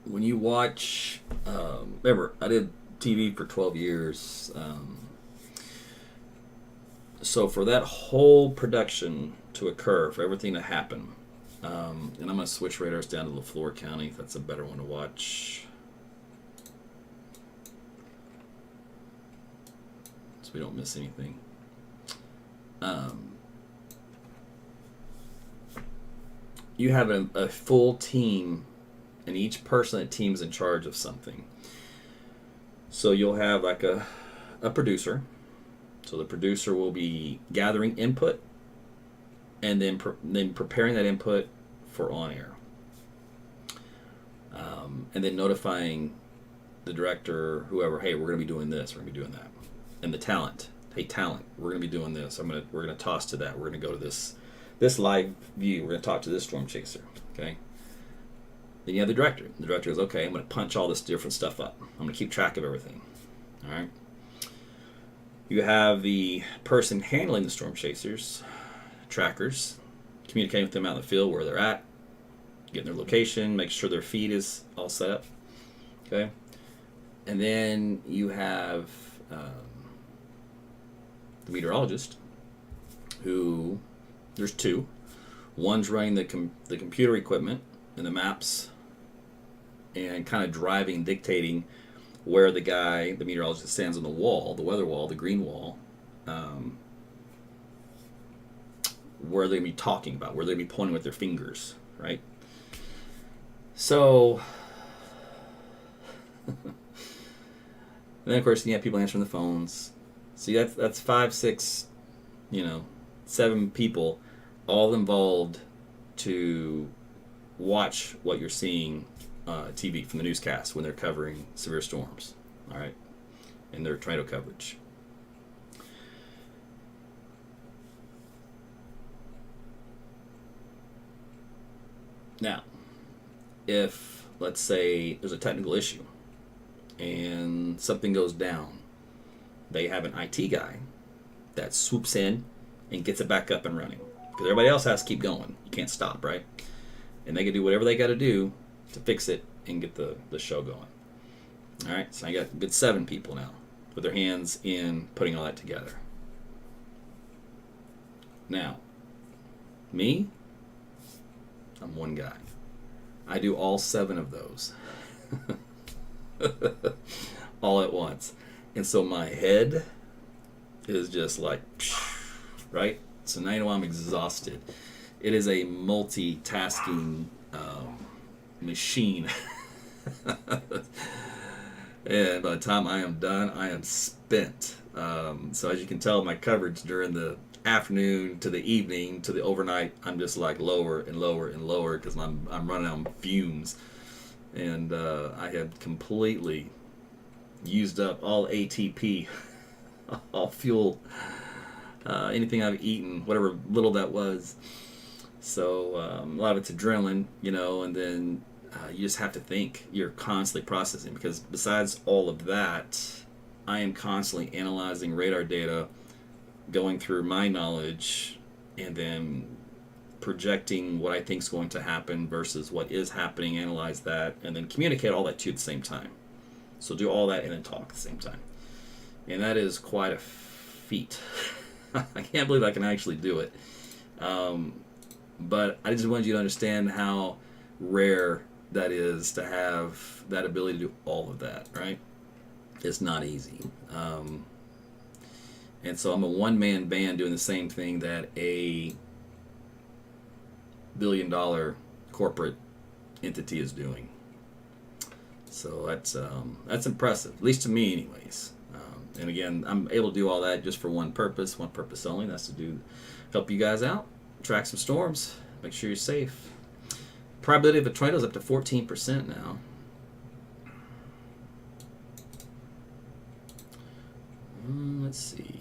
When you watch, remember, I did TV for 12 years. So for that whole production to occur, for everything to happen, and I'm going to switch radars down to the Flore County. If that's a better one to watch. So we don't miss anything. You have a full team, and each person that team's in charge of something. So you'll have like a producer. So the producer will be gathering input and then preparing that input for on air. And then notifying the director, whoever, hey, we're going to be doing this, we're going to be doing that. And the talent, hey, talent, we're going to be doing this. We're going to toss to that. We're going to go to this live view. We're going to talk to this storm chaser, okay? Then you have the director. The director goes, okay, I'm going to punch all this different stuff up. I'm going to keep track of everything. All right. You have the person handling the storm chasers, trackers, communicating with them out in the field where they're at, getting their location, making sure their feed is all set up. Okay. And then you have the meteorologist, who there's two. One's running the computer equipment and the maps and kind of driving, dictating where the meteorologist stands on the wall, the weather wall, the green wall, where they're going to be talking about, where they're going to be pointing with their fingers, right? So, then of course you have people answering the phones. See, that's 5, 6, 7 people, all involved to watch what you're seeing TV from the newscast when they're covering severe storms, all right, and their tornado coverage. Now, if, let's say, there's a technical issue and something goes down, they have an IT guy that swoops in and gets it back up and running. Because everybody else has to keep going. You can't stop, right? And they can do whatever they got to do to fix it and get the show going. All right, so I got a good 7 people now with their hands in putting all that together. Now, me, I'm one guy. I do all 7 of those all at once. And so my head is just like, right? So now you know I'm exhausted. It is a multitasking machine. And by the time I am done, I am spent. So as you can tell, my coverage during the afternoon to the evening to the overnight, I'm just like lower and lower and lower because I'm running on fumes. And I have completely used up all ATP, all fuel, anything I've eaten, whatever little that was. So a lot of it's adrenaline, and then you just have to think. You're constantly processing because besides all of that, I am constantly analyzing radar data, going through my knowledge, and then projecting what I think is going to happen versus what is happening, analyze that, and then communicate all that to you at the same time. So do all that and then talk at the same time. And that is quite a feat. I can't believe I can actually do it. But I just wanted you to understand how rare that is to have that ability to do all of that, right? It's not easy. And so I'm a one-man band doing the same thing that a billion-dollar corporate entity is doing. So that's impressive, at least to me anyways. And again, I'm able to do all that just for one purpose only. That's to help you guys out, track some storms, make sure you're safe. Probability of a tornado is up to 14% now. Let's see.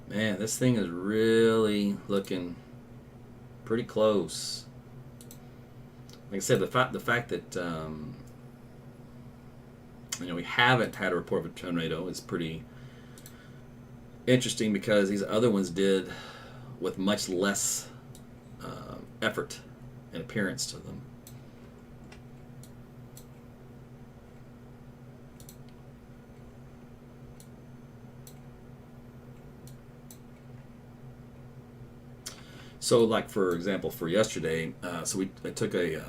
Man, this thing is really looking pretty close. Like I said, the fact that we haven't had a report of a tornado is pretty interesting because these other ones did with much less effort and appearance to them. So, like for example, for yesterday, I took a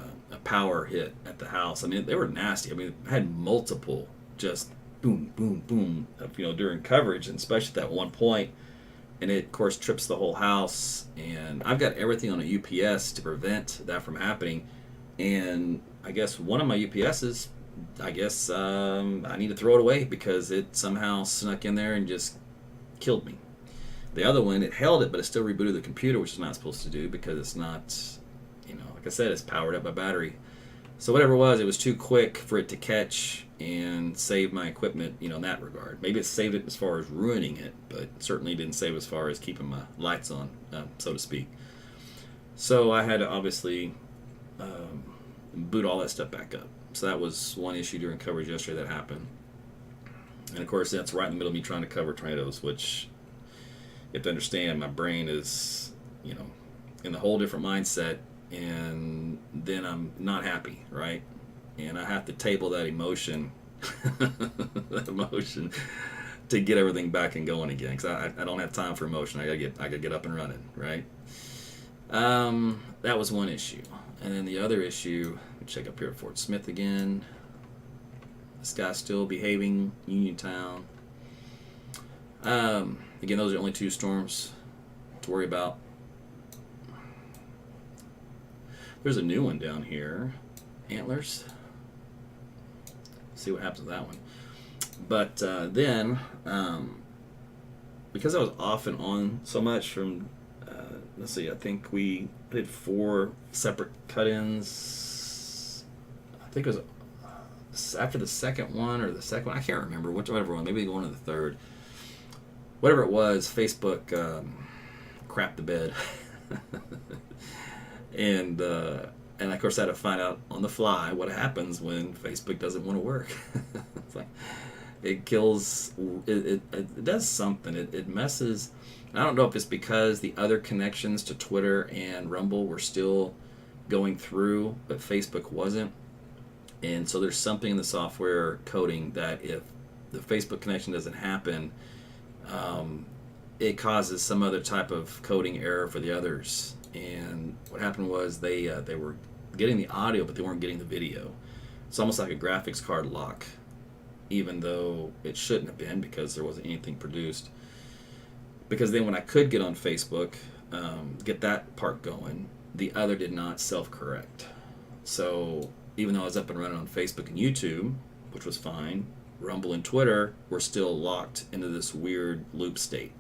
power hit at the house. I mean, they were nasty. I mean, I had multiple just boom, boom, boom, during coverage, and especially at that one point, and it of course trips the whole house. And I've got everything on a UPS to prevent that from happening. And I guess one of my UPSs, I need to throw it away because it somehow snuck in there and just killed me. The other one, it held it, but it still rebooted the computer, which is not supposed to do because it's not, like I said, it's powered up by battery. So whatever it was too quick for it to catch and save my equipment, in that regard. Maybe it saved it as far as ruining it, but certainly didn't save as far as keeping my lights on, so to speak. So I had to obviously boot all that stuff back up. So that was one issue during coverage yesterday that happened. And of course, that's right in the middle of me trying to cover tornadoes, which you have to understand, my brain is, in a whole different mindset, and then I'm not happy, right? And I have to table that emotion, to get everything back and going again, because I don't have time for emotion. I gotta get up and running, right? That was one issue, and then the other issue. Let me check up here at Fort Smith again. This guy's still behaving. Uniontown. Again, those are only 2 storms to worry about. There's a new one down here, Antlers. See what happens with that one. But then, because I was off and on so much from, let's see, I think we did 4 separate cut-ins. I think it was after the second one or the second one. I can't remember, whatever one, maybe going to the third. Whatever it was, Facebook crapped the bed. And of course I had to find out on the fly what happens when Facebook doesn't want to work. It's like it kills, it does something. It messes. I don't know if it's because the other connections to Twitter and Rumble were still going through, but Facebook wasn't. And so there's something in the software coding that if the Facebook connection doesn't happen, it causes some other type of coding error for the others. And what happened was they were getting the audio, but they weren't getting the video. It's almost like a graphics card lock, even though it shouldn't have been, because there wasn't anything produced. Because then when I could get on Facebook, get that part going, the other did not self-correct. So even though I was up and running on Facebook and YouTube, which was fine, Rumble and Twitter were still locked into this weird loop state.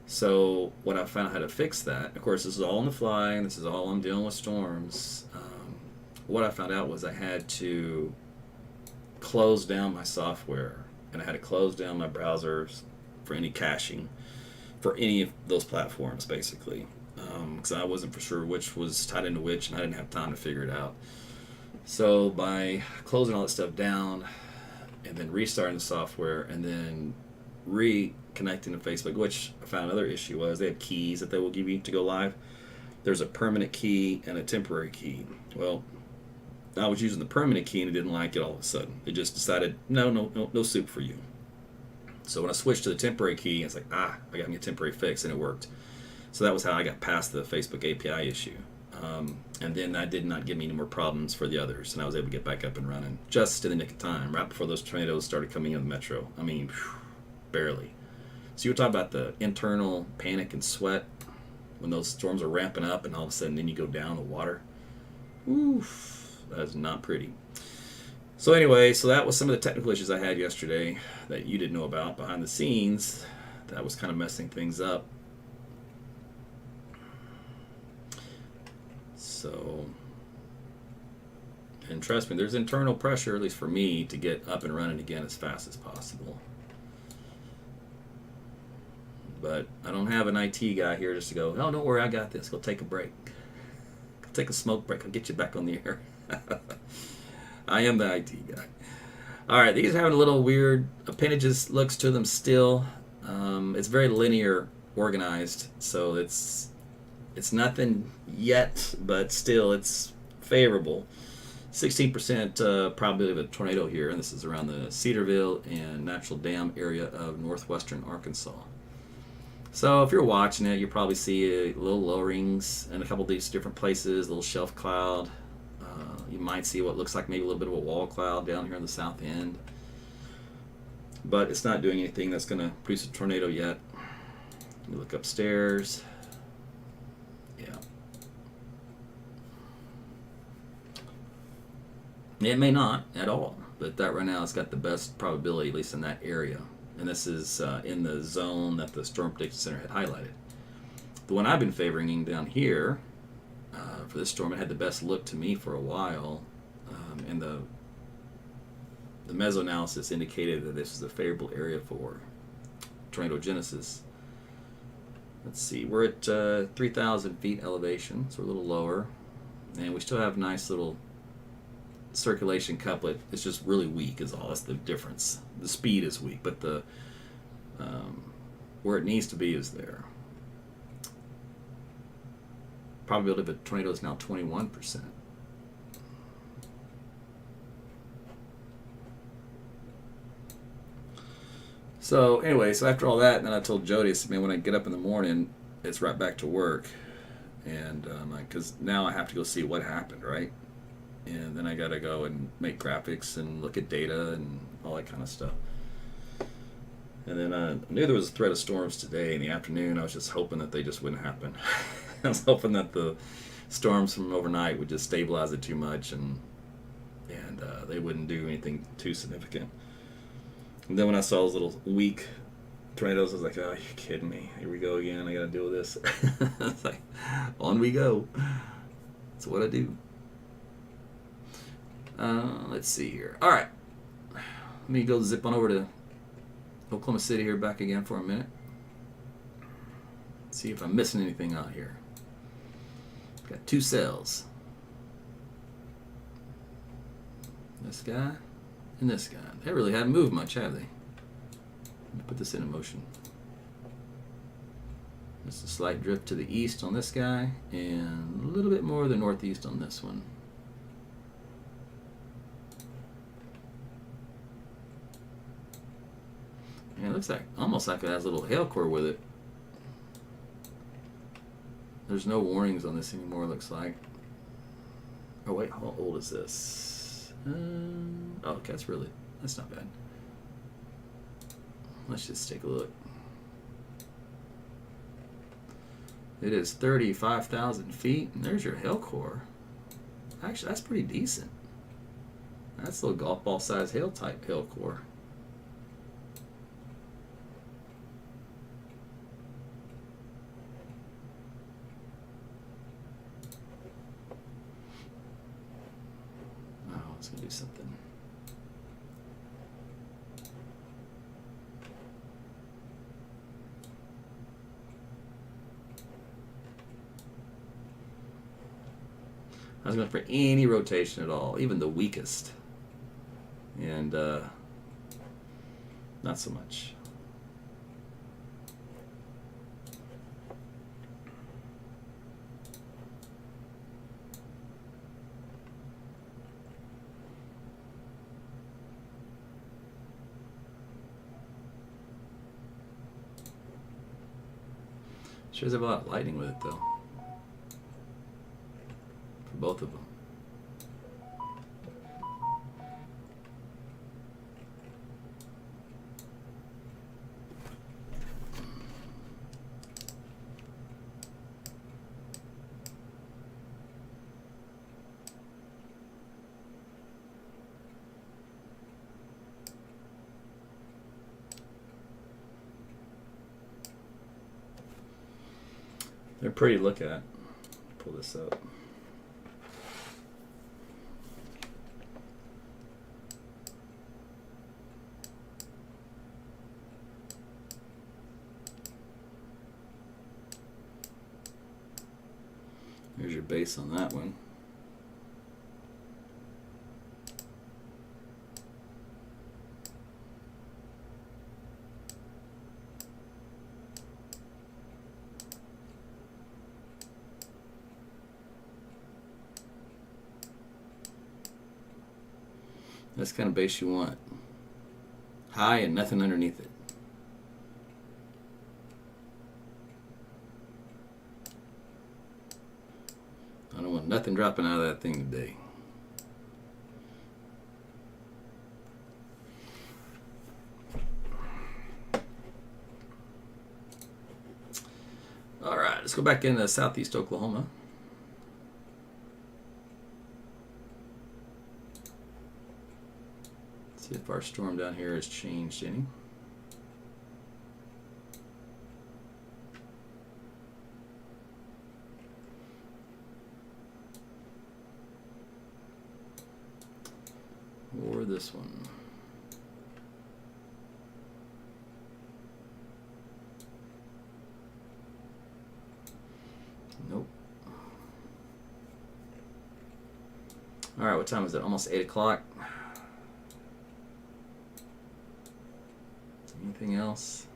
So what I found out how to fix that, of course this is all on the fly, and this is all I'm dealing with storms. What I found out was I had to close down my software, and I had to close down my browsers for any caching, for any of those platforms basically, because I wasn't for sure which was tied into which, and I didn't have time to figure it out. So by closing all that stuff down, and then restarting the software, and then reconnecting to Facebook, which I found another issue was they have keys that they will give you to go live. There's a permanent key and a temporary key. Well, I was using the permanent key and it didn't like it all of a sudden. It just decided, no soup for you. So when I switched to the temporary key, it's like, I got me a temporary fix, and it worked. So that was how I got past the Facebook API issue. And then that did not give me any more problems for the others, and I was able to get back up and running just in the nick of time, right before those tornadoes started coming in the metro. I mean, barely. So you were talking about the internal panic and sweat when those storms are ramping up, and all of a sudden then you go down the water. Oof, that is not pretty. So anyway, so that was some of the technical issues I had yesterday that you didn't know about behind the scenes. That was kind of messing things up. So, and trust me, there's internal pressure, at least for me, to get up and running again as fast as possible. But I don't have an IT guy here just to go, oh, don't worry, I got this. Go take a break. Go take a smoke break. I'll get you back on the air. I am the IT guy. All right, these are having a little weird appendages looks to them still. It's very linear organized, so it's nothing yet, but still it's favorable. 16% probability of a tornado here, and this is around the Cedarville and Natural Dam area of northwestern Arkansas. So if you're watching it, you probably see little lowerings in a couple of these different places, a little shelf cloud. You might see what looks like maybe a little bit of a wall cloud down here on the south end. But it's not doing anything that's going to produce a tornado yet. Let me look upstairs. Yeah. It may not at all, but that right now has got the best probability, at least in that area. And this is in the zone that the Storm Prediction Center had highlighted. The one I've been favoring down here for this storm, it had the best look to me for a while. And the mesoanalysis indicated that this was a favorable area for tornadogenesis. Let's see, we're at 3,000 feet elevation, so we're a little lower, and we still have nice little circulation couplet. It's just really weak is all. That's the difference. The speed is weak, but the where it needs to be is there. Probability of a tornado is now 21%. So anyway, so after all that, then I told Jody, I said, man, when I get up in the morning, it's right back to work. And because now I have to go see what happened, right? And then I got to go and make graphics and look at data and all that kind of stuff. And then I knew there was a threat of storms today in the afternoon. I was just hoping that they just wouldn't happen. I was hoping that the storms from overnight would just stabilize it too much and they wouldn't do anything too significant. And then when I saw those little weak tornadoes, I was like, oh, you're kidding me. Here we go again. I got to deal with this. It's like, on we go. That's what I do. Let's see here. All right. Let me go zip on over to Oklahoma City here back again for a minute. See if I'm missing anything out here. Got two cells. This guy and this guy. They really haven't moved much, have they? Let me put this into motion. Just a slight drift to the east on this guy and a little bit more to the northeast on this one. Yeah, it looks like almost like it has a little hail core with it. There's no warnings on this anymore, it looks like. Oh wait, how old is this? Oh, okay, that's not bad. Let's just take a look. It is 35,000 feet, and there's your hail core. Actually, that's pretty decent. That's a little golf ball size hail type hail core. Oh, it's gonna do something. I was going for any rotation at all, even the weakest. And not so much. Sure does have a lot of lightning with it though. Both of them. They're pretty to look at. Pull this up. There's your base on that one. That's the kind of base you want. High and nothing underneath it. I don't want nothing dropping out of that thing today. All right, let's go back into southeast Oklahoma. See if our storm down here has changed any. Or this one. What time is it? Almost 8 o'clock. Anything else?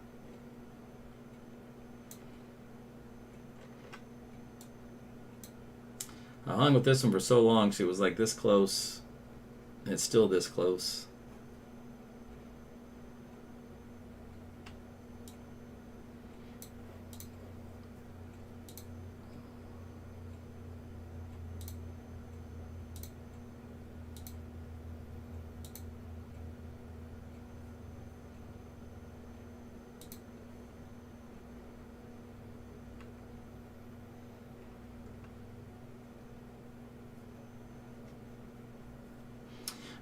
I hung with this one for so long. She was like this close. And it's still this close.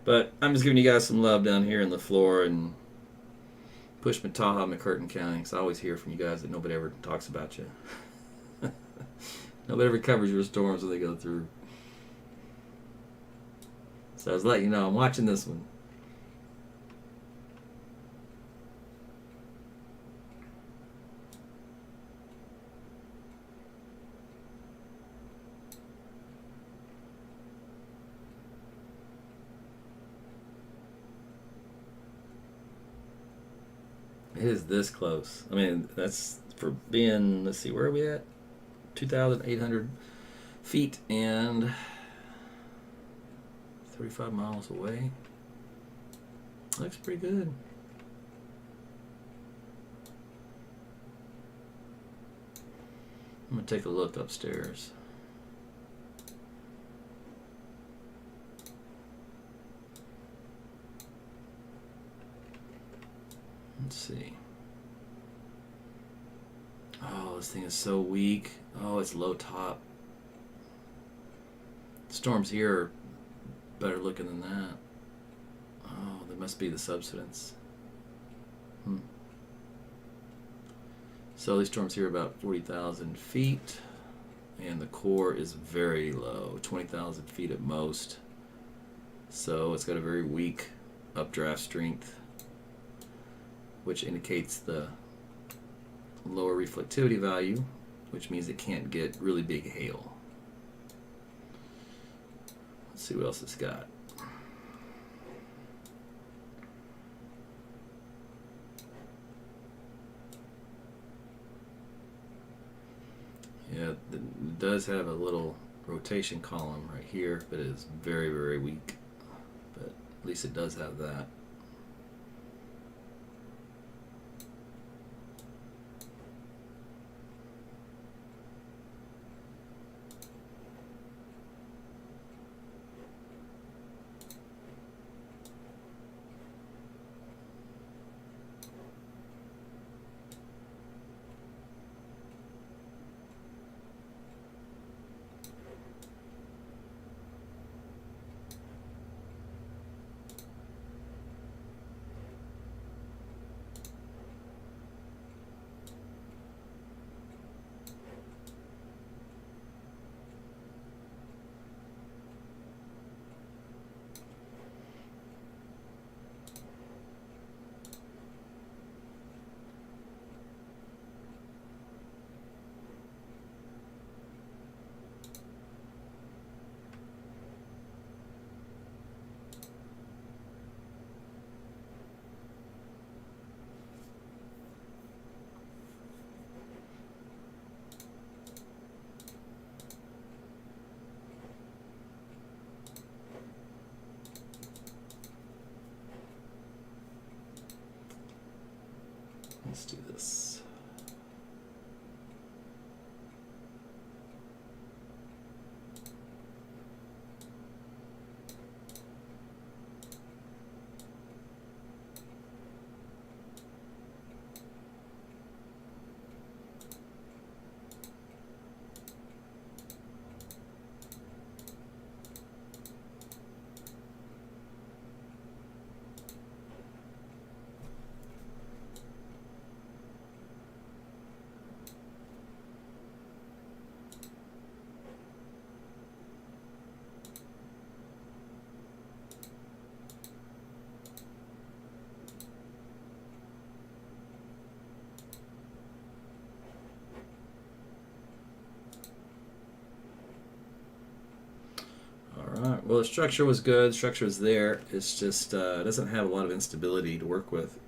But I'm just giving you guys some love down here in the Flore and Pushmataha, McCurtain County. Because I always hear from you guys that nobody ever talks about you. Nobody ever covers your storms when they go through. So I was letting you know I'm watching this one. It is this close. I mean, that's for being, let's see, where are we at? 2,800 feet and 35 miles away. Looks pretty good. I'm going to take a look upstairs. Let's see. Oh, this thing is so weak. Oh, it's low top. Storms here are better looking than that. Oh, that must be the subsidence. So these storms here are about 40,000 feet. And the core is very low, 20,000 feet at most. So it's got a very weak updraft strength, which indicates the lower reflectivity value, which means it can't get really big hail. Let's see what else it's got. Yeah, it does have a little rotation column right here, but it is very, very weak. But at least it does have that. Let's do this. Well, the structure was good. The structure was there. It's just it doesn't have a lot of instability to work with.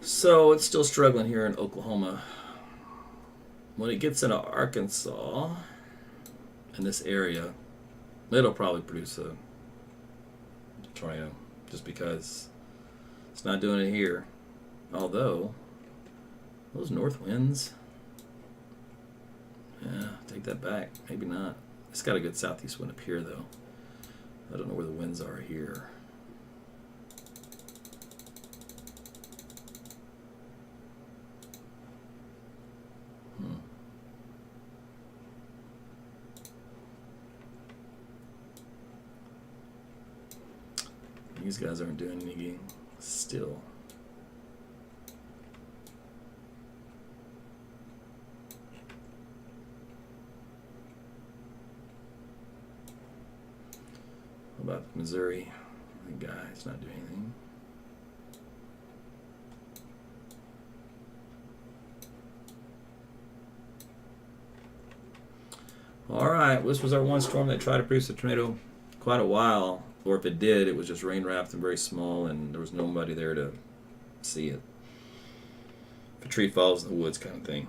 So it's still struggling here in Oklahoma. When it gets into Arkansas, in this area, it'll probably produce a tornado, just because it's not doing it here. Although, those north winds, yeah, take that back. Maybe not. It's got a good southeast wind up here, though. I don't know where the winds are here. These guys aren't doing anything still. What about Missouri? The guy's not doing anything. All right, this was our one storm that tried to produce a tornado quite a while. Or if it did, it was just rain wrapped and very small, and there was nobody there to see it. If a tree falls in the woods, kind of thing.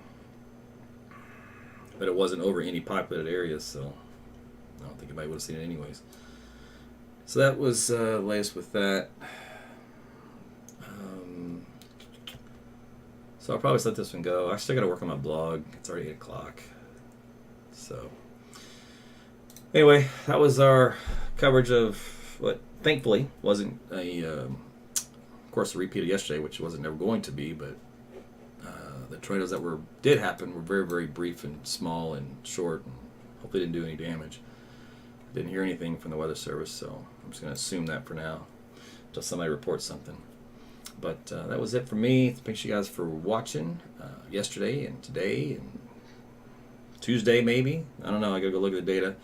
But it wasn't over any populated areas, so I don't think anybody would have seen it anyways. So that was latest with that. So I'll probably let this one go. I still got to work on my blog. It's already 8 o'clock. So anyway, that was our coverage of what thankfully wasn't of course, a repeat of yesterday, which wasn't never going to be, but the tornadoes that did happen were very, very brief and small and short, and hopefully didn't do any damage. I didn't hear anything from the Weather Service, so I'm just going to assume that for now until somebody reports something. But that was it for me. Thanks you guys for watching yesterday and today and Tuesday maybe. I don't know. I got to go look at the data.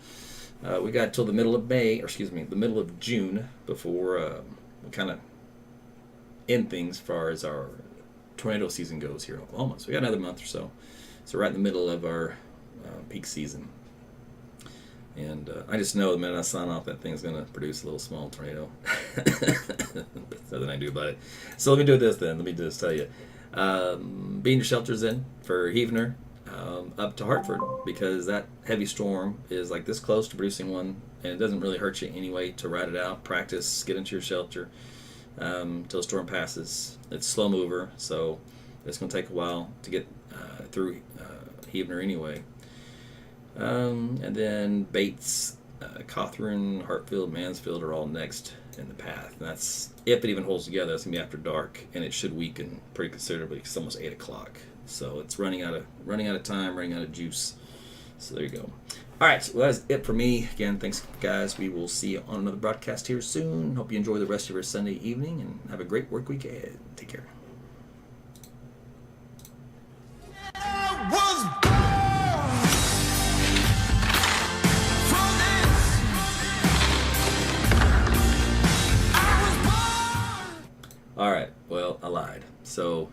We got till the middle of May, or excuse me, the middle of June before we kind of end things as far as our tornado season goes here in Oklahoma. So we got another month or so. So right in the middle of our peak season. And I just know the minute I sign off, that thing's going to produce a little small tornado. There's nothing I can do about it. So let me do this then. Let me just tell you. Being your shelters in for Heavener. Up to Hartford, because that heavy storm is like this close to producing one, and it doesn't really hurt you anyway to ride it out, practice, get into your shelter until the storm passes. It's a slow mover, so it's going to take a while to get through Heavener anyway. And then Bates, Cawthorne, Hartfield, Mansfield are all next in the path. And that's, if it even holds together, that's going to be after dark, and it should weaken pretty considerably. It's almost 8 o'clock. So it's running out of time, running out of juice. So there you go. All right, well, that's it for me. Again, thanks, guys. We will see you on another broadcast here soon. Hope you enjoy the rest of your Sunday evening and have a great work week ahead. Take care. All right, well, I lied. So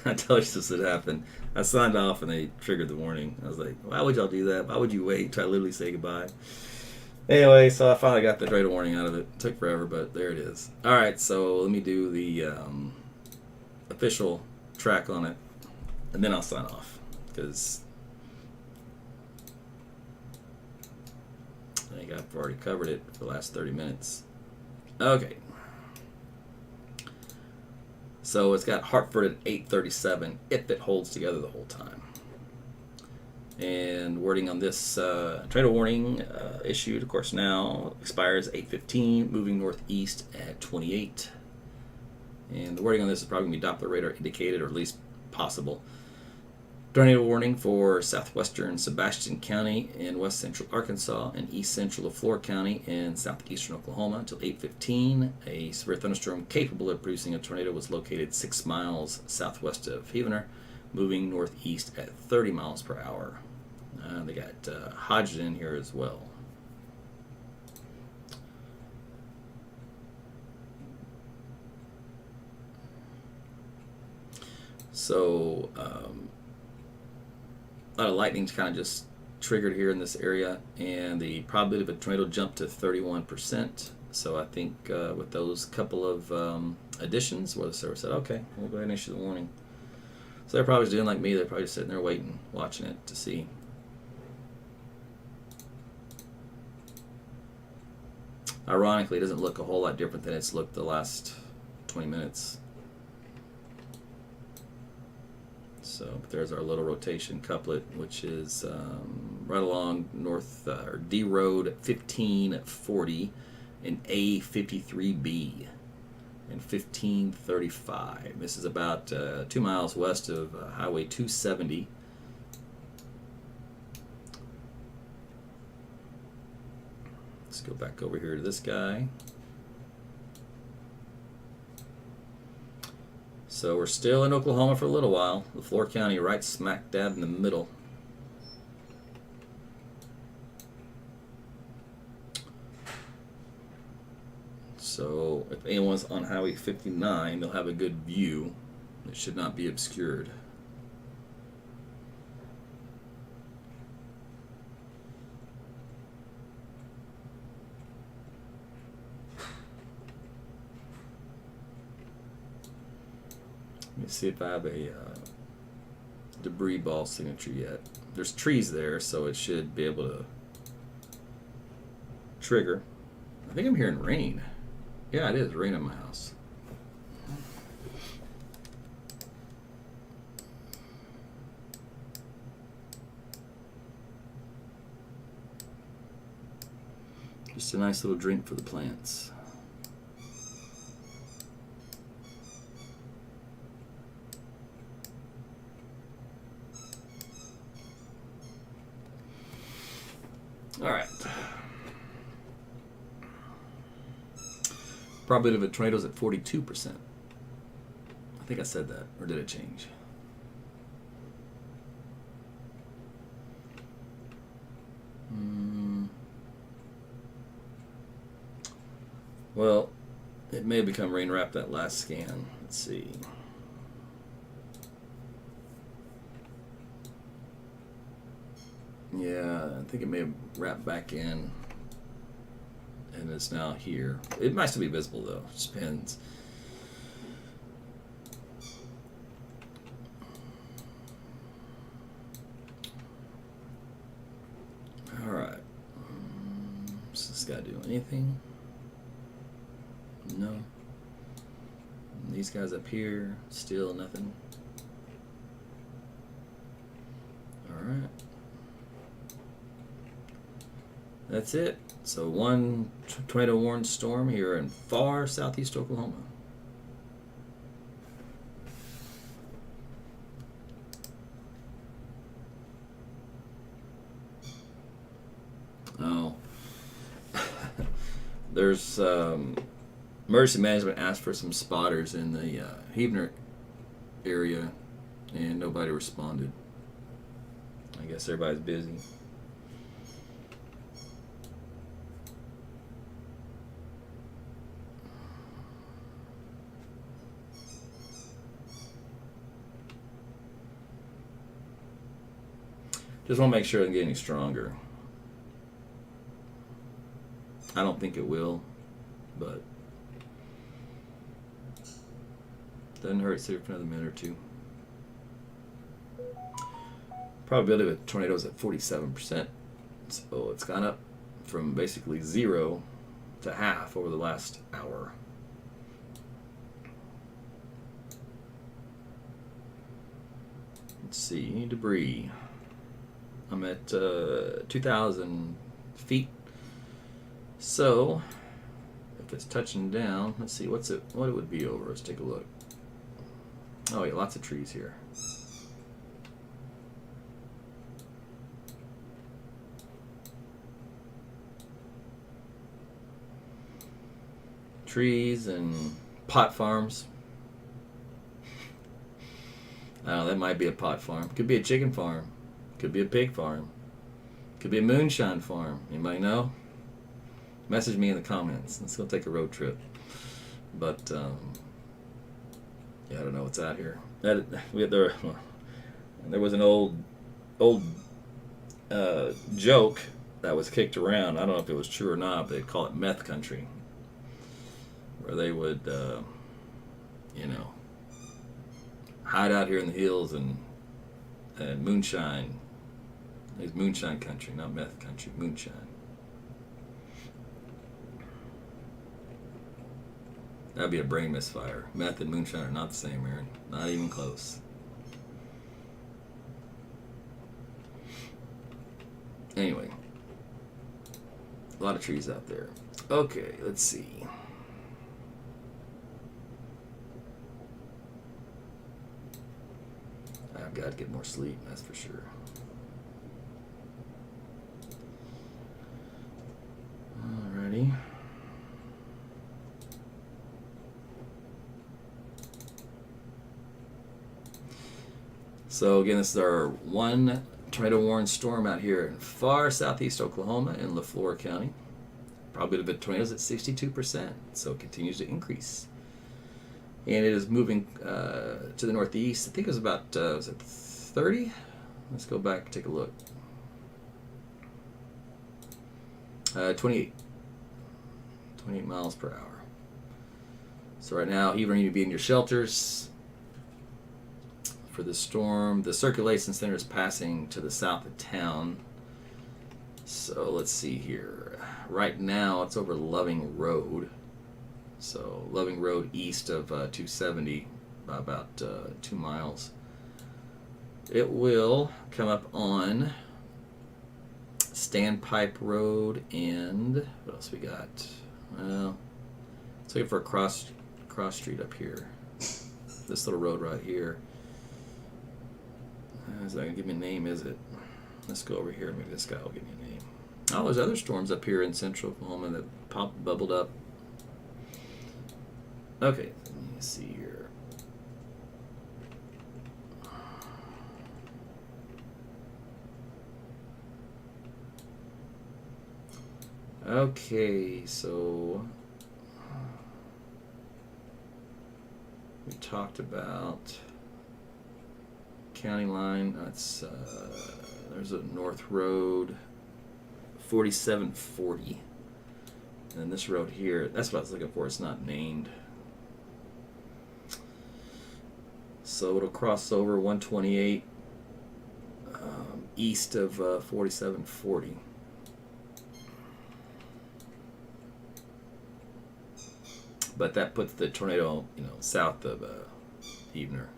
I told you this would happen. I signed off and they triggered the warning. I was like, why would y'all do that? Why would you wait till I literally say goodbye? Anyway, so I finally got the tornado warning out of it. It took forever, but there it is. All right, so let me do the official track on it, and then I'll sign off, because I think I've already covered it for the last 30 minutes. Okay. So it's got Hartford at 8:37 if it holds together the whole time. And wording on this tornado warning issued, of course, now expires 8:15, moving northeast at 28. And the wording on this is probably going to be Doppler radar indicated, or at least possible. Tornado warning for southwestern Sebastian County in west central Arkansas and east central of Flore County in southeastern Oklahoma until 8:15. A severe thunderstorm capable of producing a tornado was located 6 miles southwest of Heavener, moving northeast at 30 miles per hour. They got Hodgson in here as well. So a lot of lightning's kind of just triggered here in this area, and the probability of a tornado jumped to 31%. So I think with those couple of additions, Weather Service said, okay, we'll go ahead and issue the warning. So they're probably doing like me. They're probably sitting there waiting, watching it to see. Ironically, it doesn't look a whole lot different than it's looked the last 20 minutes. So there's our little rotation couplet, which is right along North or D Road 1540 and A53B and 1535. This is about 2 miles west of Highway 270. Let's go back over here to this guy. So we're still in Oklahoma for a little while. The Flore County right smack dab in the middle. So if anyone's on Highway 59, they'll have a good view. It should not be obscured. Let me see if I have a debris ball signature yet. There's trees there, so it should be able to trigger. I think I'm hearing rain. Yeah, it is rain in my house. Just a nice little drink for the plants. All right. Probability of a tornado is at 42%. I think I said that, or did it change? Well, it may have become rain wrapped that last scan. Let's see. Yeah, I think it may have wrapped back in, and it's now here. It might still be visible though. It just depends. All right. Does this guy do anything? No. These guys up here, still nothing. All right. That's it. So one tornado warned storm here in far southeast Oklahoma. Oh. There's emergency management asked for some spotters in the Heavener area, and nobody responded. I guess everybody's busy. Just want to make sure it doesn't get any stronger. I don't think it will, but doesn't hurt to sit for another minute or two. Probability of a tornado is at 47%. So it's gone up from basically 0 to half over the last hour. Let's see, debris. I'm at 2,000 feet. So if it's touching down, let's see what it would be over. Let's take a look. Oh yeah, lots of trees here. Trees and pot farms. Oh, that might be a pot farm. Could be a chicken farm. Could be a pig farm. Could be a moonshine farm. Anybody know? Message me in the comments. Let's go take a road trip. But yeah, I don't know what's out here. that there was an old joke that was kicked around. I don't know if it was true or not, but they call it meth country, where they would, you know, hide out here in the hills and moonshine. It's moonshine country, not meth country. Moonshine. That'd be a brain misfire. Meth and moonshine are not the same, Aaron. Not even close. Anyway, a lot of trees out there. Okay, let's see. I've got to get more sleep, that's for sure. Alrighty. So again, this is our one tornado warned storm out here in far southeast Oklahoma in Flore County. Probability of tornadoes at 62%, so it continues to increase. And it is moving to the northeast. I think it was about, was it 30? Let's go back and take a look. 28 miles per hour. So right now, you need to be in your shelters for the storm. The circulation center is passing to the south of town. So let's see here. Right now, it's over Loving Road. So Loving Road east of 270 by about 2 miles. It will come up on Standpipe Road and what else we got? Well, let's look for a cross street up here. This little road right here. Is that gonna give me a name? Is it? Let's go over here. Maybe this guy will give me a name. Oh, there's other storms up here in central Oklahoma that bubbled up. Okay, let me see here. Okay, so we talked about county line. That's there's a North Road 4740, and this road here. That's what I was looking for. It's not named. So it'll cross over 128 east of 4740. But that puts the tornado, south of Evener.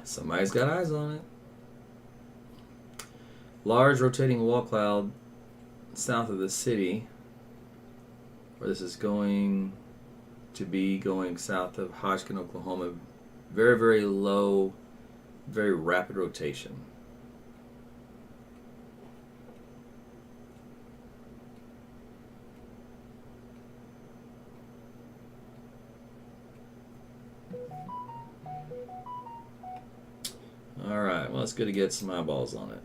Somebody's got eyes on it. Large rotating wall cloud south of the city, where this is going to be going south of Hodgkin, Oklahoma. Very, very low, very rapid rotation. Alright, well, it's good to get some eyeballs on it.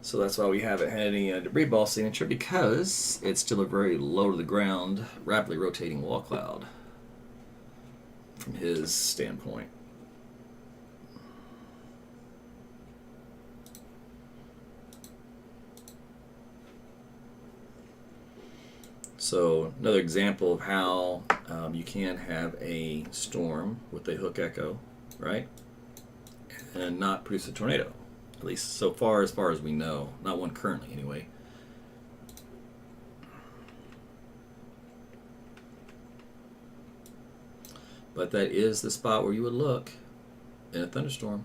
So that's why we haven't had any debris ball signature, because it's still a very low to the ground, rapidly rotating wall cloud from his standpoint. So another example of how you can have a storm with a hook echo, right, and not produce a tornado, at least so far as we know, not one currently anyway. But that is the spot where you would look in a thunderstorm.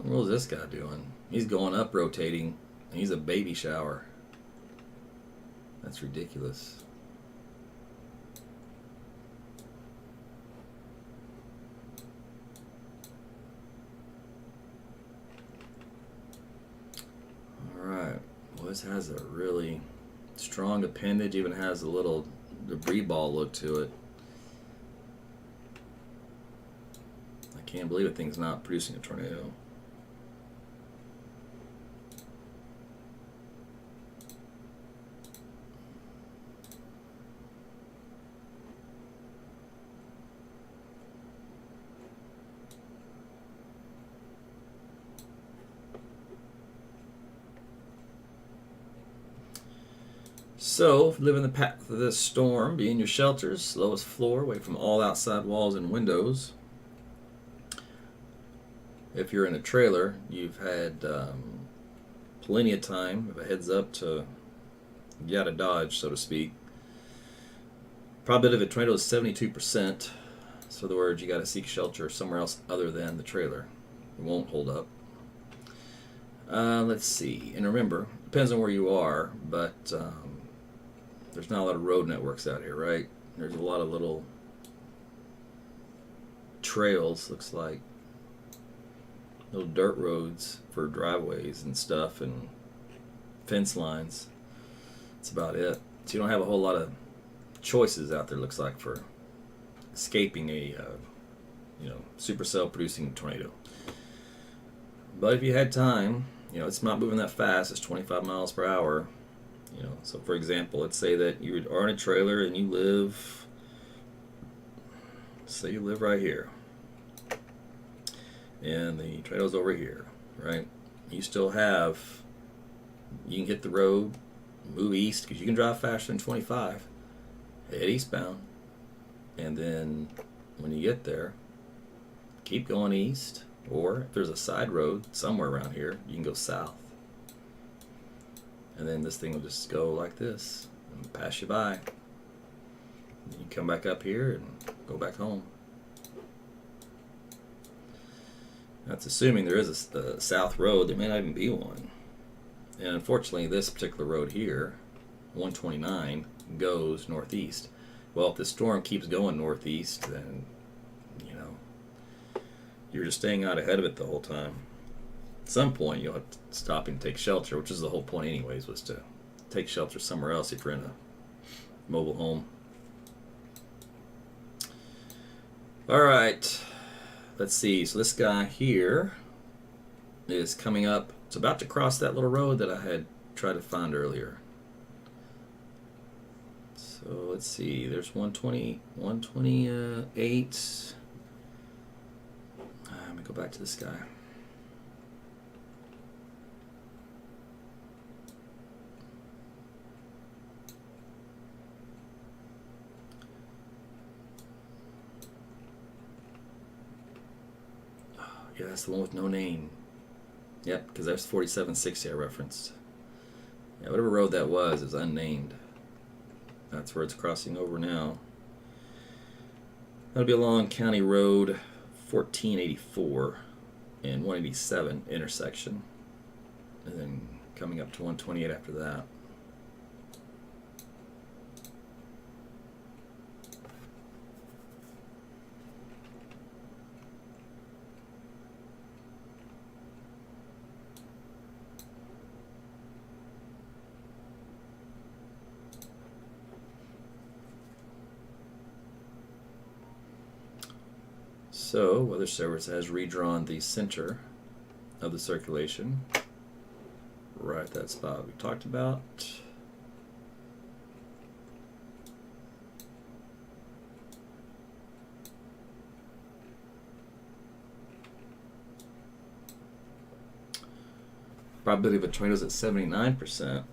What is this guy doing? He's going up, rotating, and he's a baby shower. That's ridiculous. Alright. Well, this has a really strong appendage, even has a little debris ball look to it. I can't believe the thing's not producing a tornado. So, live in the path of this storm, be in your shelters, lowest floor, away from all outside walls and windows. If you're in a trailer, you've had plenty of time, of a heads up to get out of Dodge, so to speak. Probability of a tornado is 72%. So, in other words, you got to seek shelter somewhere else other than the trailer. It won't hold up. Let's see. And remember, depends on where you are, but there's not a lot of road networks out here, right? There's a lot of little trails, looks like. Little dirt roads for driveways and stuff and fence lines. That's about it. So you don't have a whole lot of choices out there, looks like, for escaping a supercell producing tornado. But if you had time, it's not moving that fast. It's 25 miles per hour. So for example, let's say that you are in a trailer and you live right here, and the tornado's over here, right? You can hit the road, move east, because you can drive faster than 25, head eastbound, and then when you get there, keep going east, or if there's a side road somewhere around here, you can go south. And then this thing will just go like this and pass you by. You come back up here and go back home. That's assuming there is a south road. There may not even be one. And unfortunately, this particular road here, 129, goes northeast. Well, if the storm keeps going northeast, then you're just staying out ahead of it the whole time. At some point, you'll have to stop and take shelter, which is the whole point anyways, was to take shelter somewhere else if you're in a mobile home. All right, let's see. So this guy here is coming up. It's about to cross that little road that I had tried to find earlier. So let's see. There's 120, 128. Let me go back to this guy. Yeah, that's the one with no name. Yep, because there's 4760 I referenced. Yeah, whatever road that was is unnamed. That's where it's crossing over now. That'll be along County Road 1484 and 187 intersection. And then coming up to 128 after that. So, Weather Service has redrawn the center of the circulation right at that spot we talked about. Probability of a tornado is at 79%.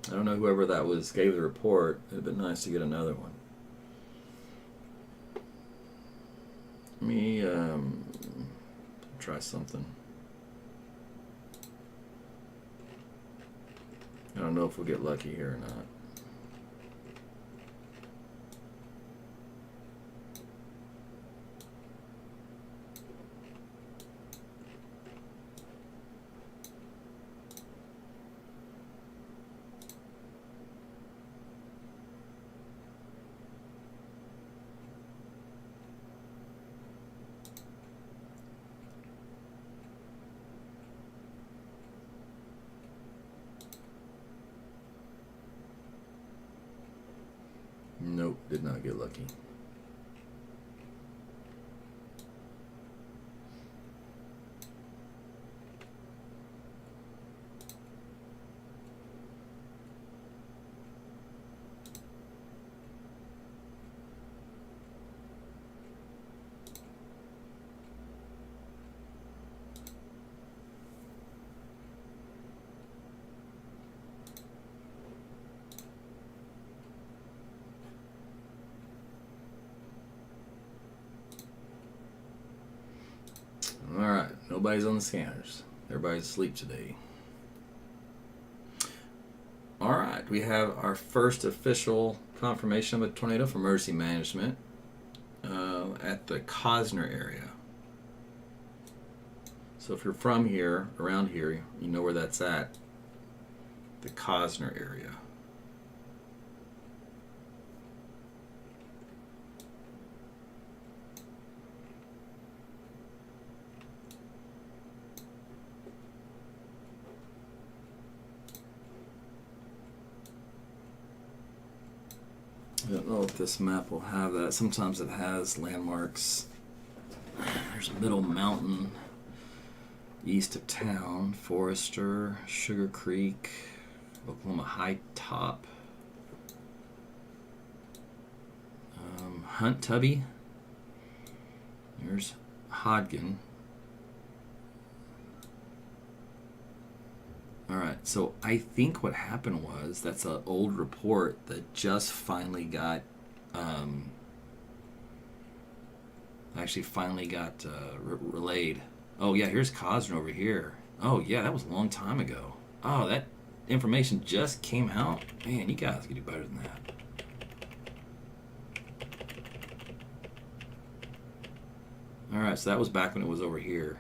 I don't know whoever that was gave the report. It'd been nice to get another one. Let me try something. I don't know if we'll get lucky here or not. Nope, did not get lucky. Alright, nobody's on the scanners. Everybody's asleep today. Alright, we have our first official confirmation of a tornado from Emergency Management at the Cosner area. So if you're from here, around here, you know where that's at. The Cosner area. I don't know if this map will have that. Sometimes it has landmarks. There's Middle Mountain, east of town, Forester, Sugar Creek, Oklahoma High Top, Hunt Tubby. There's Hodgen. Alright, so I think what happened was that's an old report that just finally got relayed. Oh yeah, here's Cosner over here. Oh yeah, that was a long time ago. Oh, that information just came out. Man, you guys can do better than that. Alright, so that was back when it was over here.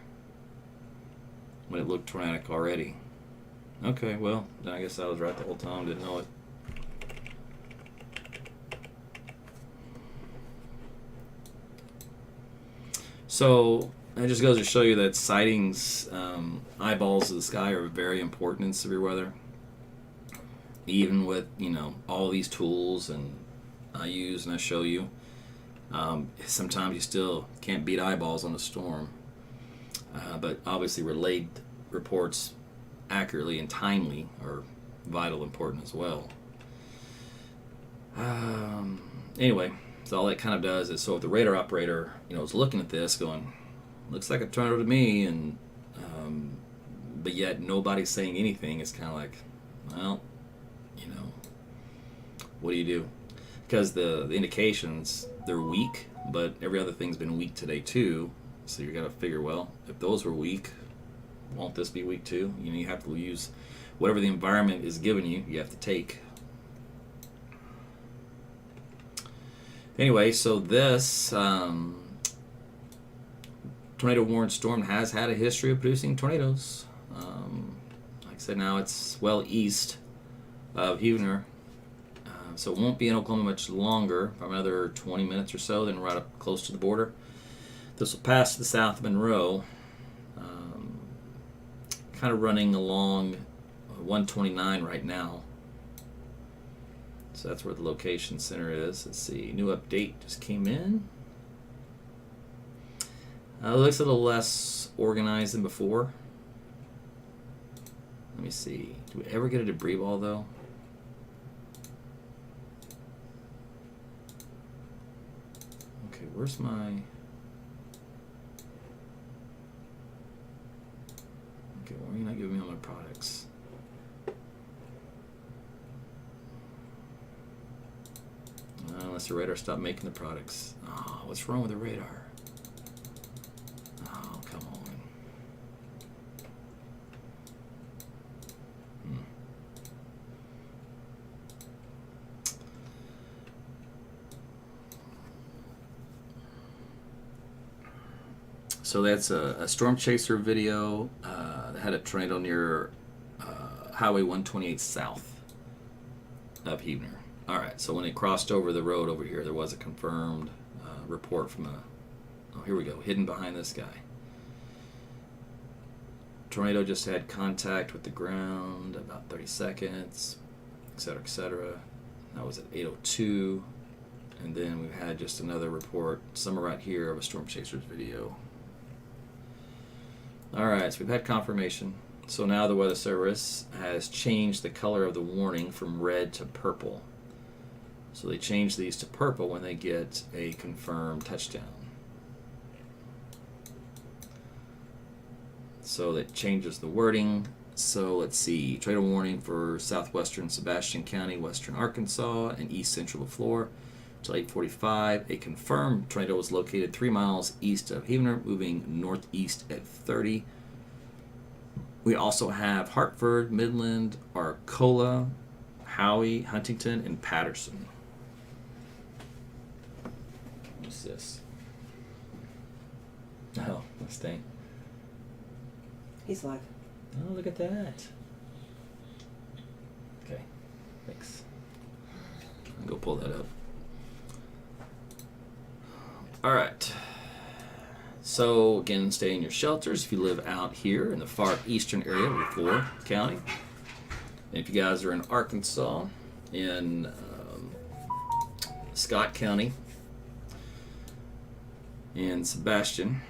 When it looked tornadic already. Okay, well, I guess I was right the whole time, didn't know it. So, it just goes to show you that sightings, eyeballs of the sky are very important in severe weather. Even with, all these tools and I use and I show you, sometimes you still can't beat eyeballs on a storm. But obviously relayed reports accurately and timely are vital important as well. Anyway, so all that kind of does is, so if the radar operator is looking at this going, looks like a tornado to me, and but yet nobody's saying anything, it's kind of like, well, what do you do? Because the indications, they're weak, but every other thing's been weak today too, so you got to figure, well, if those were weak, won't this be weak too? You have to use whatever the environment is giving you, you have to take. Anyway, so this tornado warned storm has had a history of producing tornadoes. Like I said, now it's well east of Huebner, so it won't be in Oklahoma much longer, probably another 20 minutes or so, then right up close to the border. This will pass to the south of Monroe, kind of running along 129 right now. So that's where the location center is. Let's see, new update just came in. It looks a little less organized than before. Let me see, do we ever get a debris ball though? Okay, where's my... Okay, why are you not giving me all my products? Unless the radar stopped making the products. Oh, what's wrong with the radar? Oh, come on. So that's a storm chaser video that had a tornado near Highway 128 south of Huebner. All right, so when it crossed over the road over here, there was a confirmed report from oh, here we go, hidden behind this guy. Tornado just had contact with the ground, about 30 seconds, etc., etc. That was at 8:02. And then we've had just another report, somewhere right here, of a storm chaser's video. All right, so we've had confirmation. So now the Weather Service has changed the color of the warning from red to purple. So they change these to purple when they get a confirmed touchdown. So that changes the wording. So let's see, tornado warning for southwestern Sebastian County, western Arkansas, and east central of Flore till 8:45. A confirmed tornado was located 3 miles east of Huebner, moving northeast at 30. We also have Hartford, Midland, Arcola, Howey, Huntington, and Patterson. What's this? Oh, Mustang. He's live. Oh, look at that. Okay, thanks. I'll go pull that up. All right. So, again, stay in your shelters if you live out here in the far eastern area of Flore County. And if you guys are in Arkansas, in Scott County, and Sebastian,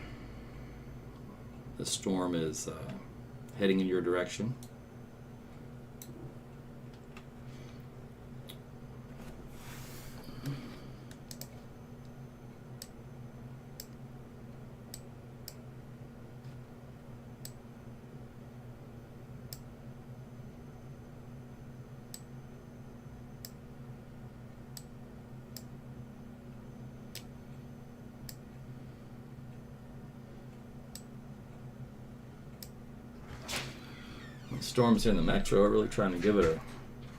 the storm is heading in your direction. The storms here in the metro are really trying to give it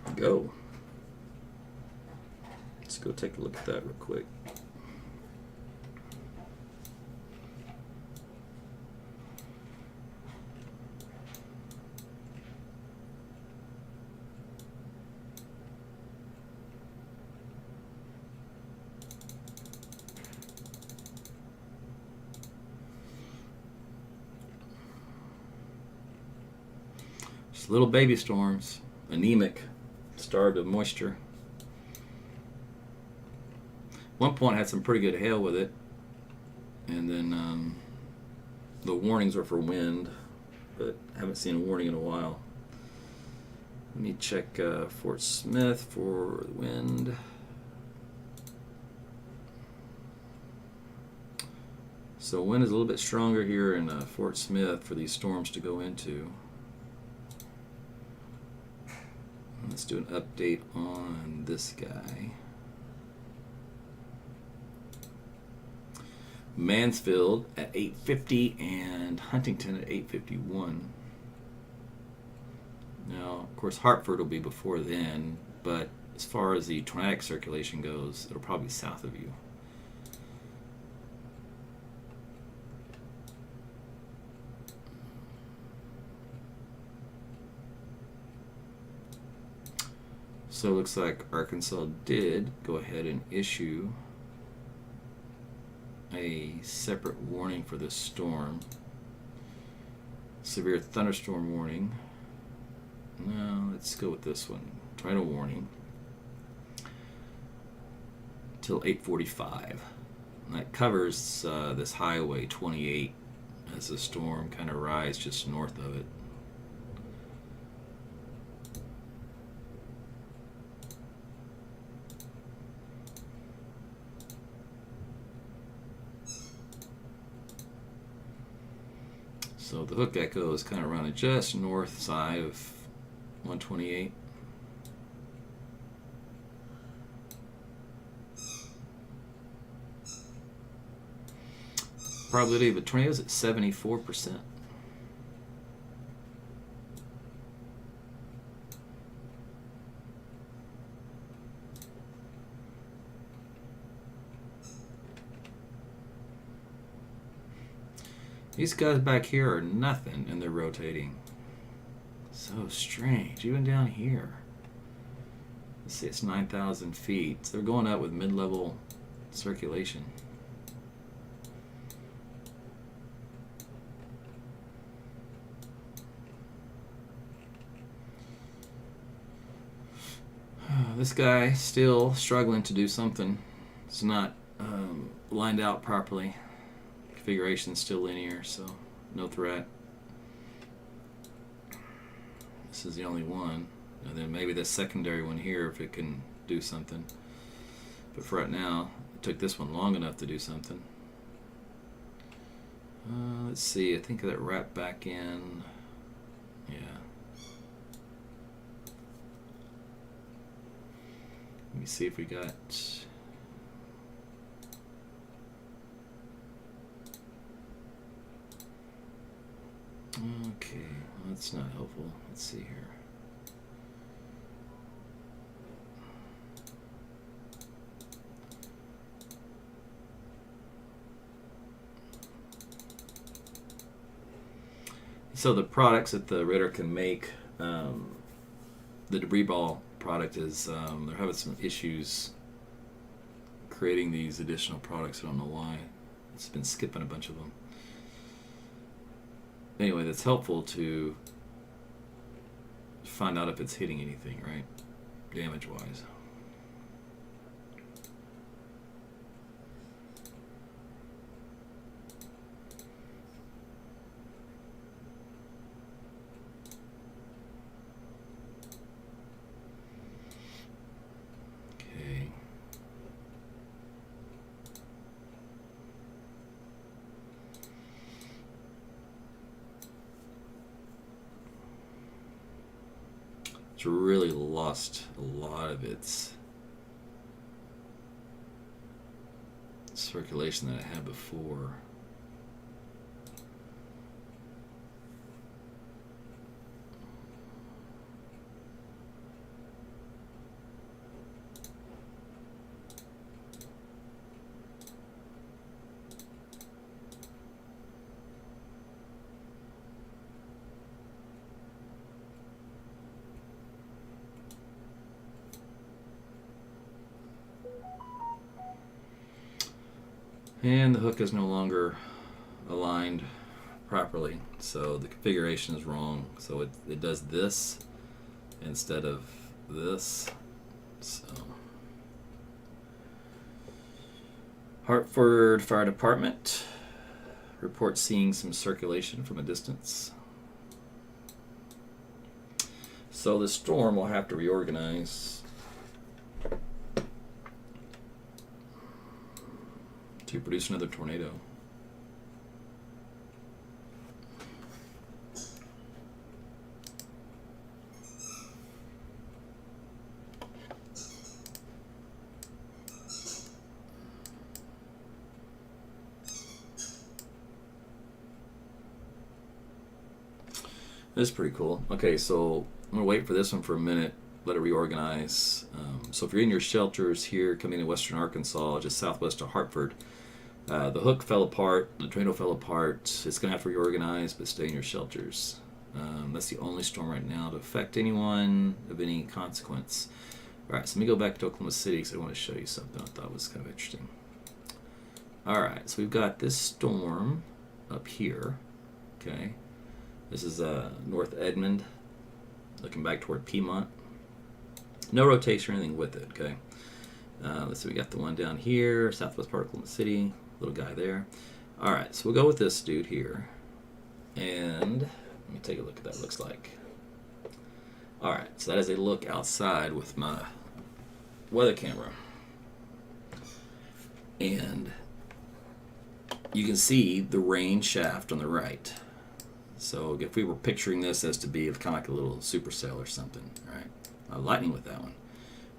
a go. Let's go take a look at that real quick. Little baby storms, anemic, starved of moisture. One point had some pretty good hail with it, and then the warnings were for wind, but haven't seen a warning in a while. Let me check Fort Smith for the wind. So wind is a little bit stronger here in Fort Smith for these storms to go into. Let's do an update on this guy. Mansfield at 8:50 and Huntington at 8:51. Now, of course, Hartford will be before then, but as far as the tornadic circulation goes, it'll probably be south of you. So it looks like Arkansas did go ahead and issue a separate warning for this storm. Severe thunderstorm warning. No, let's go with this one. Tornado warning. Till 8:45. And that covers this Highway 28 as the storm kind of rides just north of it. So the hook echo is kind of running just north side of 128. Probability of a tornado is at 74%. These guys back here are nothing, and they're rotating. So strange. Even down here. Let's see, it's 9,000 feet. So they're going up with mid-level circulation. This guy still struggling to do something. It's not lined out properly. Configuration's still linear, so no threat. This is the only one. And then maybe the secondary one here if it can do something. But for right now, it took this one long enough to do something. Let's see, I think that wrapped back in. Yeah. Let me see if we got. Okay, well, that's not helpful. Let's see here. So the products that the Ritter can make, the debris ball product is, they're having some issues creating these additional products. I don't know why. It's been skipping a bunch of them. Anyway, that's helpful to find out if it's hitting anything, right? Damage-wise. It's really lost a lot of its circulation that it had before. And the hook is no longer aligned properly, so the configuration is wrong. So it does this instead of this. So Hartford Fire Department reports seeing some circulation from a distance. So the storm will have to reorganize to produce another tornado. This is pretty cool. Okay, so I'm gonna wait for this one for a minute, let it reorganize. So if you're in your shelters here coming in western Arkansas, just southwest of Hartford, the hook fell apart, the tornado fell apart. It's going to have to reorganize, but stay in your shelters. That's the only storm right now to affect anyone of any consequence. All right, so let me go back to Oklahoma City because I want to show you something I thought was kind of interesting. All right, so we've got this storm up here. Okay, this is North Edmond, looking back toward Piedmont. No rotation or anything with it. Okay, let's see, we got the one down here, southwest part of Oklahoma City. Little guy there. All right, so we'll go with this dude here, and let me take a look at that looks like. All right, so that is a look outside with my weather camera, and you can see the rain shaft on the right. So if we were picturing this as to be kind of like a little supercell or something, right? Lightning with that one.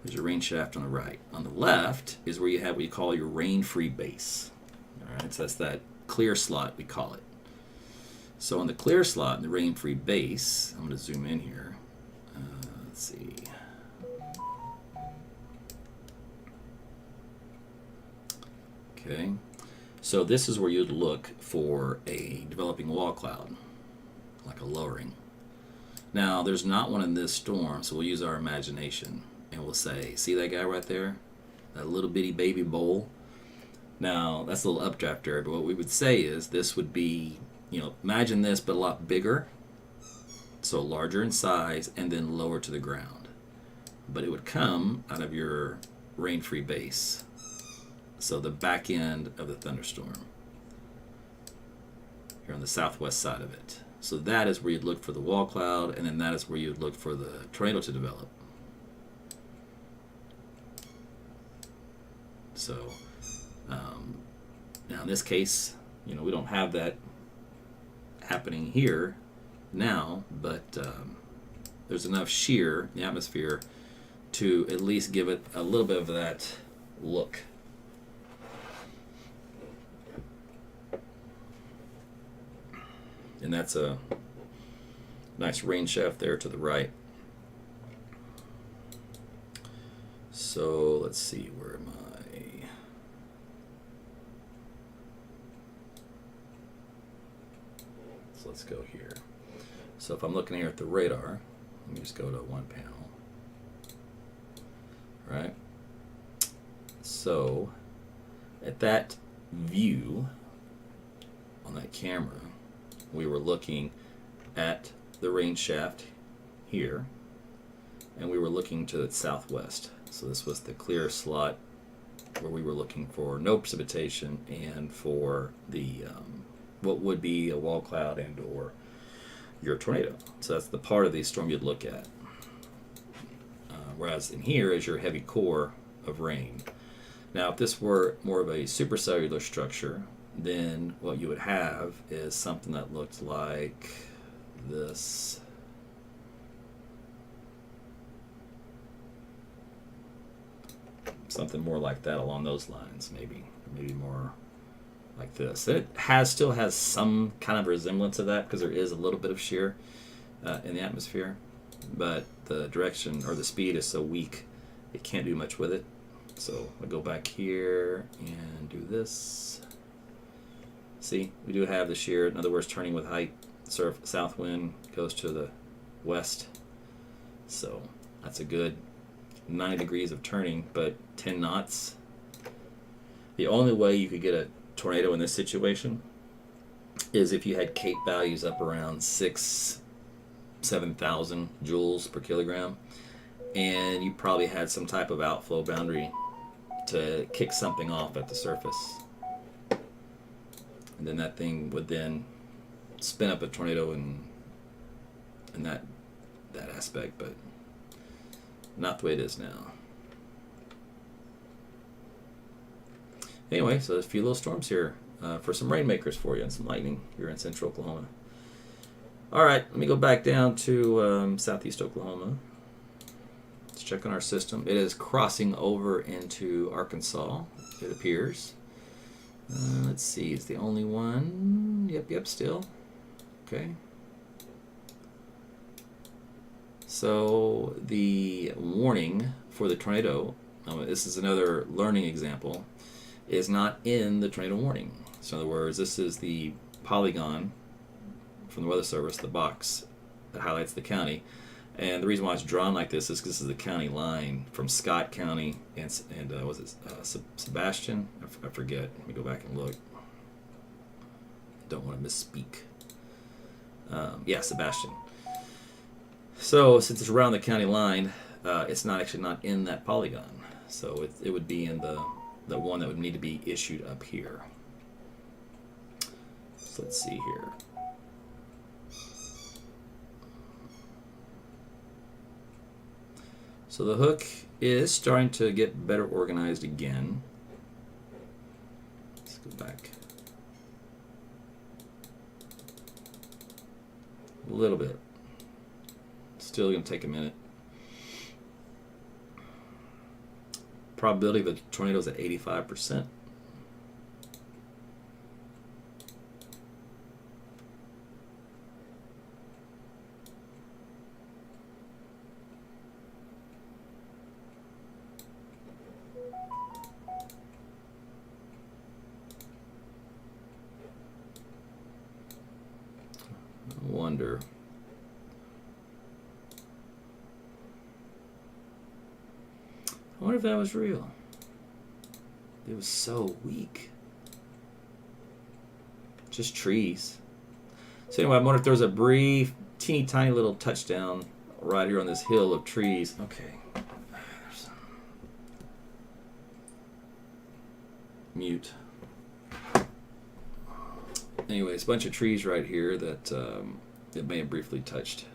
There's your rain shaft on the right. On the left is where you have what you call your rain-free base. All right, so that's that clear slot, we call it. So on the clear slot, in the rain-free base, I'm going to zoom in here. Let's see. Okay. So this is where you'd look for a developing wall cloud, like a lowering. Now, there's not one in this storm, so we'll use our imagination, and we'll say, see that guy right there? That little bitty baby bowl? Now, that's a little updraft area, but what we would say is this would be, imagine this, but a lot bigger, so larger in size, and then lower to the ground. But it would come out of your rain-free base, so the back end of the thunderstorm, here on the southwest side of it. So that is where you'd look for the wall cloud, and then that is where you'd look for the tornado to develop. So now in this case, we don't have that happening here now, but there's enough shear in the atmosphere to at least give it a little bit of that look. And that's a nice rain shaft there to the right. So let's see, where am I? So let's go here. So if I'm looking here at the radar, let me just go to one panel. Right? So at that view on that camera, we were looking at the rain shaft here, and we were looking to the southwest. So this was the clear slot where we were looking for no precipitation and for the what would be a wall cloud and or your tornado. So that's the part of the storm you'd look at. Whereas in here is your heavy core of rain. Now if this were more of a supercellular structure, then what you would have is something that looked like this. Something more like that along those lines, maybe more like this. It still has some kind of resemblance of that because there is a little bit of shear in the atmosphere, but the direction or the speed is so weak it can't do much with it. So I'll go back here and do this. See, we do have the shear. In other words, turning with height. South wind goes to the west. So that's a good 90 degrees of turning, but 10 knots. The only way you could get a tornado in this situation is if you had Cape values up around 7,000 joules per kilogram, and you probably had some type of outflow boundary to kick something off at the surface. And then that thing would then spin up a tornado in that aspect, but not the way it is now. Anyway, so there's a few little storms here for some rainmakers for you and some lightning here in central Oklahoma. All right, let me go back down to southeast Oklahoma. Let's check on our system. It is crossing over into Arkansas, it appears. Let's see, it's the only one. Yep, still. Okay. So the warning for the tornado, this is another learning example, is not in the tornado warning. So in other words, this is the polygon from the Weather Service, the box that highlights the county. And the reason why it's drawn like this is because this is the county line from Scott County and was it Sebastian? I forget. Let me go back and look. Don't want to misspeak. Yeah, Sebastian. So since it's around the county line, it's not in that polygon. So it would be in the one that would need to be issued up here. So let's see here. So the hook is starting to get better organized again. Let's go back a little bit. Still going to take a minute. Probability of a tornado is at 85%. wonder. I wonder if that was real. It was so weak. Just trees. So anyway, I wonder if there was a brief, teeny tiny little touchdown right here on this hill of trees. Okay. Mute. Anyways, a bunch of trees right here that it may have briefly touched.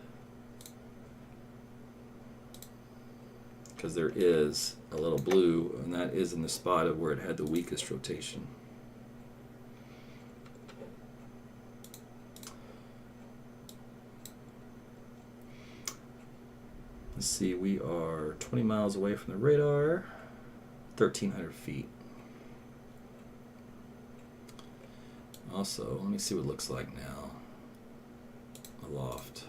Because there is a little blue, and that is in the spot of where it had the weakest rotation. Let's see, we are 20 miles away from the radar, 1,300 feet. Also, let me see what it looks like now. Aloft.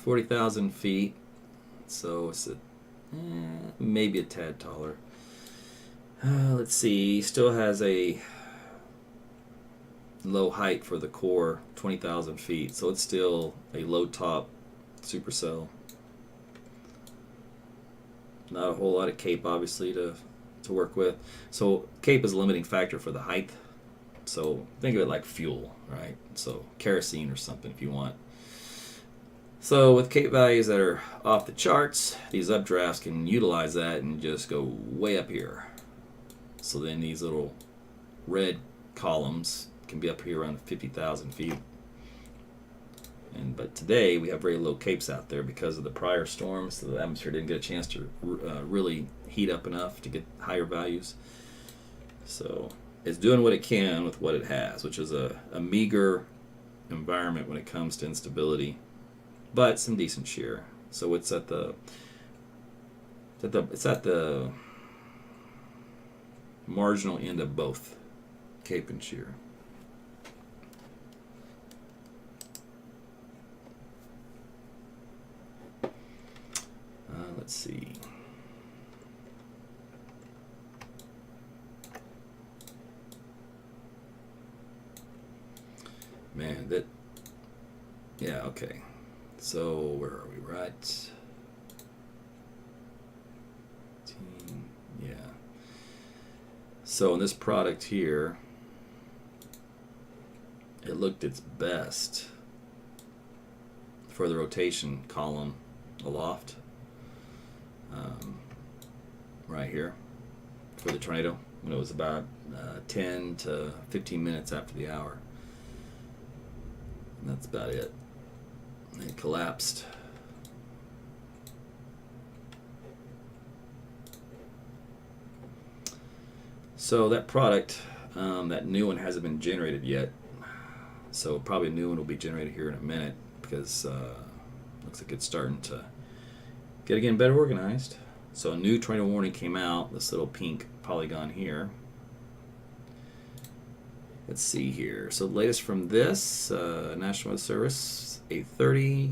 $40,000 feet, so it's maybe a tad taller. Let's see, still has a low height for the core, 20,000 feet, so it's still a low top supercell. Not a whole lot of cape, obviously, to work with. So cape is a limiting factor for the height. So think of it like fuel, right? So kerosene or something if you want. So with cape values that are off the charts, these updrafts can utilize that and just go way up here. So then these little red columns can be up here around 50,000 feet. But today we have very low capes out there because of the prior storms, so the atmosphere didn't get a chance to really heat up enough to get higher values. So it's doing what it can with what it has, which is a meager environment when it comes to instability, but some decent shear. So it's at the marginal end of both cape and shear. Let's see. Man, that. Yeah, okay. So, where are we? Right. Yeah. So, in this product here, it looked its best for the rotation column aloft. Right here for the tornado when it was about 10 to 15 minutes after the hour. And that's about it. It collapsed. So that product, that new one hasn't been generated yet. So probably a new one will be generated here in a minute because looks like it's starting to get again better organized. So a new tornado warning came out, this little pink polygon here. Let's see here. So the latest from this, National Weather Service, 8:30.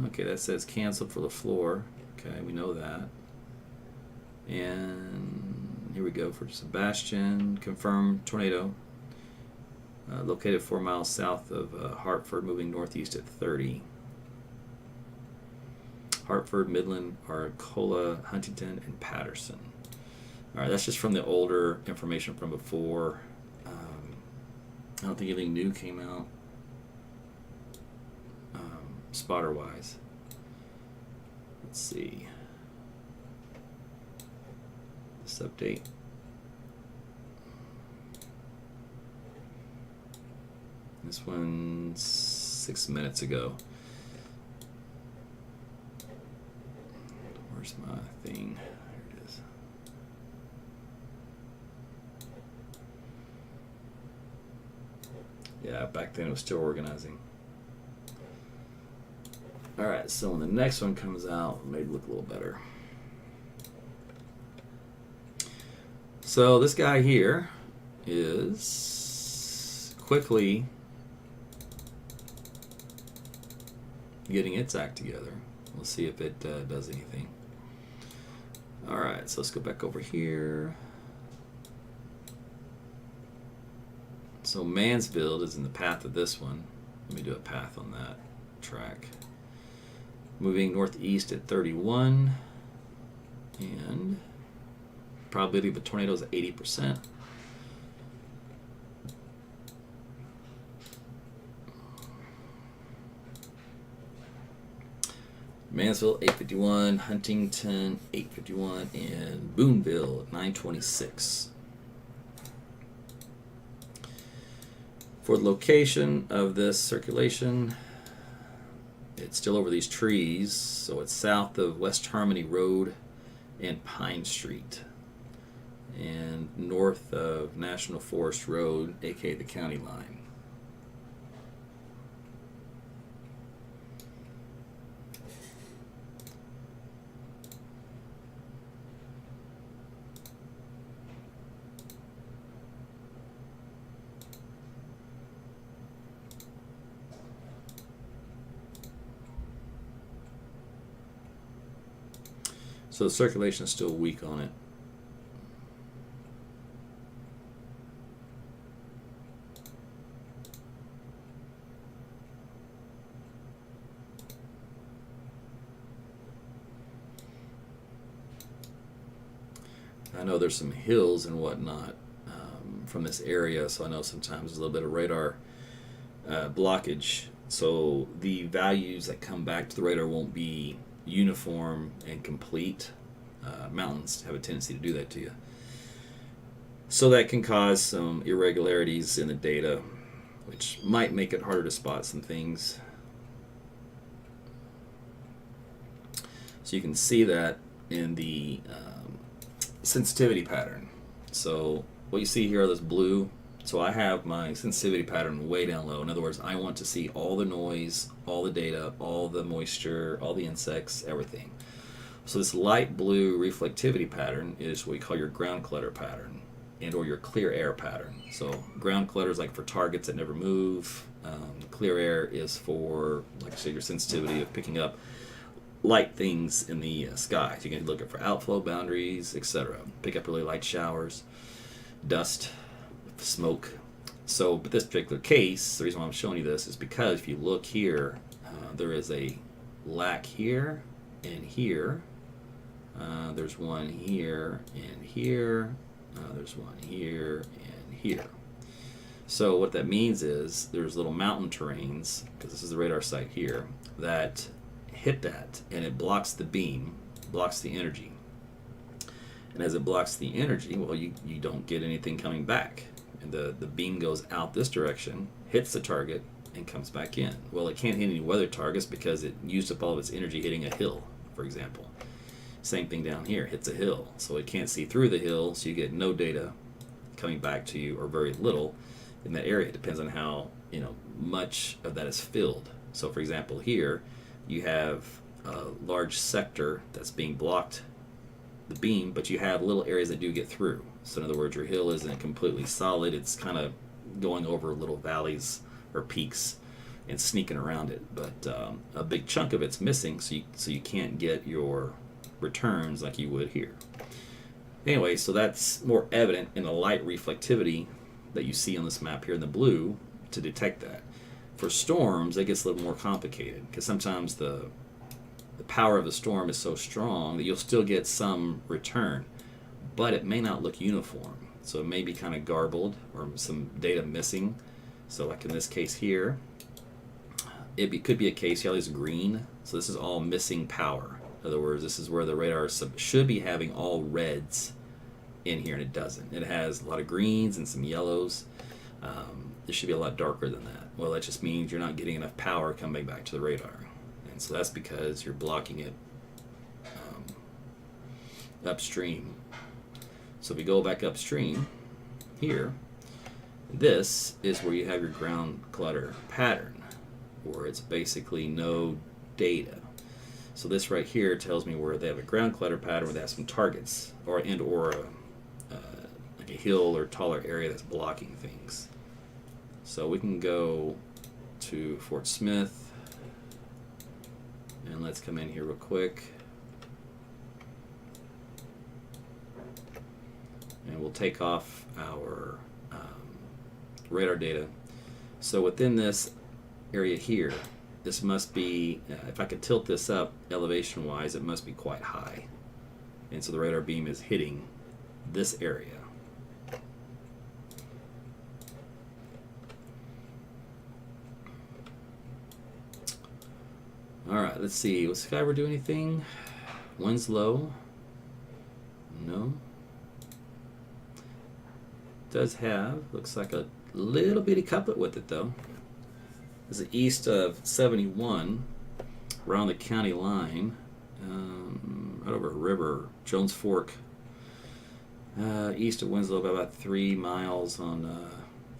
Okay, that says canceled for the Flore. Okay, we know that. And here we go for Sebastian, confirmed tornado. Located 4 miles south of Hartford, moving northeast at 30. Hartford, Midland, Arcola, Huntington, and Patterson. All right, that's just from the older information from before. I don't think anything new came out spotter-wise. Let's see. This update. This one's 6 minutes ago. Where's my thing? There it is. Yeah, back then it was still organizing. Alright, so when the next one comes out, maybe look a little better. So this guy here is quickly getting its act together. We'll see if it does anything. All right, so let's go back over here. So Mansfield is in the path of this one. Let me do a path on that track. Moving northeast at 31, and probability of a tornado is 80%. Mansfield 851, Huntington 851, and Boonville 926. For the location of this circulation, it's still over these trees, so it's south of West Harmony Road and Pine Street, and north of National Forest Road, aka the county line. So the circulation is still weak on it. I know there's some hills and whatnot from this area, so I know sometimes there's a little bit of radar blockage. So the values that come back to the radar won't be uniform and complete. Mountains have a tendency to do that to you. So that can cause some irregularities in the data, which might make it harder to spot some things. So you can see that in the sensitivity pattern. So what you see here are this blue. So I have my sensitivity pattern way down low. In other words, I want to see all the noise, all the data, all the moisture, all the insects, everything. So this light blue reflectivity pattern is what we call your ground clutter pattern and or your clear air pattern. So ground clutter is like for targets that never move. Clear air is for, like I said, your sensitivity of picking up light things in the sky. So you can look at for outflow boundaries, etc. Pick up really light showers, dust, smoke. So, but this particular case, the reason why I'm showing you this is because if you look here, there is a lack here and here. There's one here and here. There's one here and here. So what that means is there's little mountain terrains, because this is the radar site here, that hit that and it blocks the beam, blocks the energy. And as it blocks the energy, well, you don't get anything coming back. And the beam goes out this direction, hits the target, and comes back in. Well, it can't hit any weather targets because it used up all of its energy hitting a hill, for example. Same thing down here, hits a hill. So it can't see through the hill, so you get no data coming back to you, or very little in that area. It depends on how much of that is filled. So for example, here you have a large sector that's being blocked, the beam, but you have little areas that do get through. So in other words, your hill isn't completely solid. It's kind of going over little valleys or peaks and sneaking around it. But a big chunk of it's missing, so you can't get your returns like you would here. Anyway, so that's more evident in the light reflectivity that you see on this map here in the blue to detect that. For storms, it gets a little more complicated because sometimes the power of the storm is so strong that you'll still get some return, but it may not look uniform. So it may be kind of garbled or some data missing. So like in this case here, it could be a case, all these green. So this is all missing power. In other words, this is where the radar should be having all reds in here, and it doesn't. It has a lot of greens and some yellows. It should be a lot darker than that. Well, that just means you're not getting enough power coming back to the radar. And so that's because you're blocking it upstream. So if we go back upstream here, this is where you have your ground clutter pattern, where it's basically no data. So this right here tells me where they have a ground clutter pattern where they have some targets, or like a hill or taller area that's blocking things. So we can go to Fort Smith, and let's come in here real quick. and we'll take off our radar data. So within this area here, this must be, if I could tilt this up elevation wise, it must be quite high. And so the radar beam is hitting this area. Alright, let's see. Will Skyver do anything? Wind's low. No. Does have, looks like a little bitty couplet with it though. This is east of 71, around the county line, right over a river, Jones Fork, east of Winslow by about 3 miles on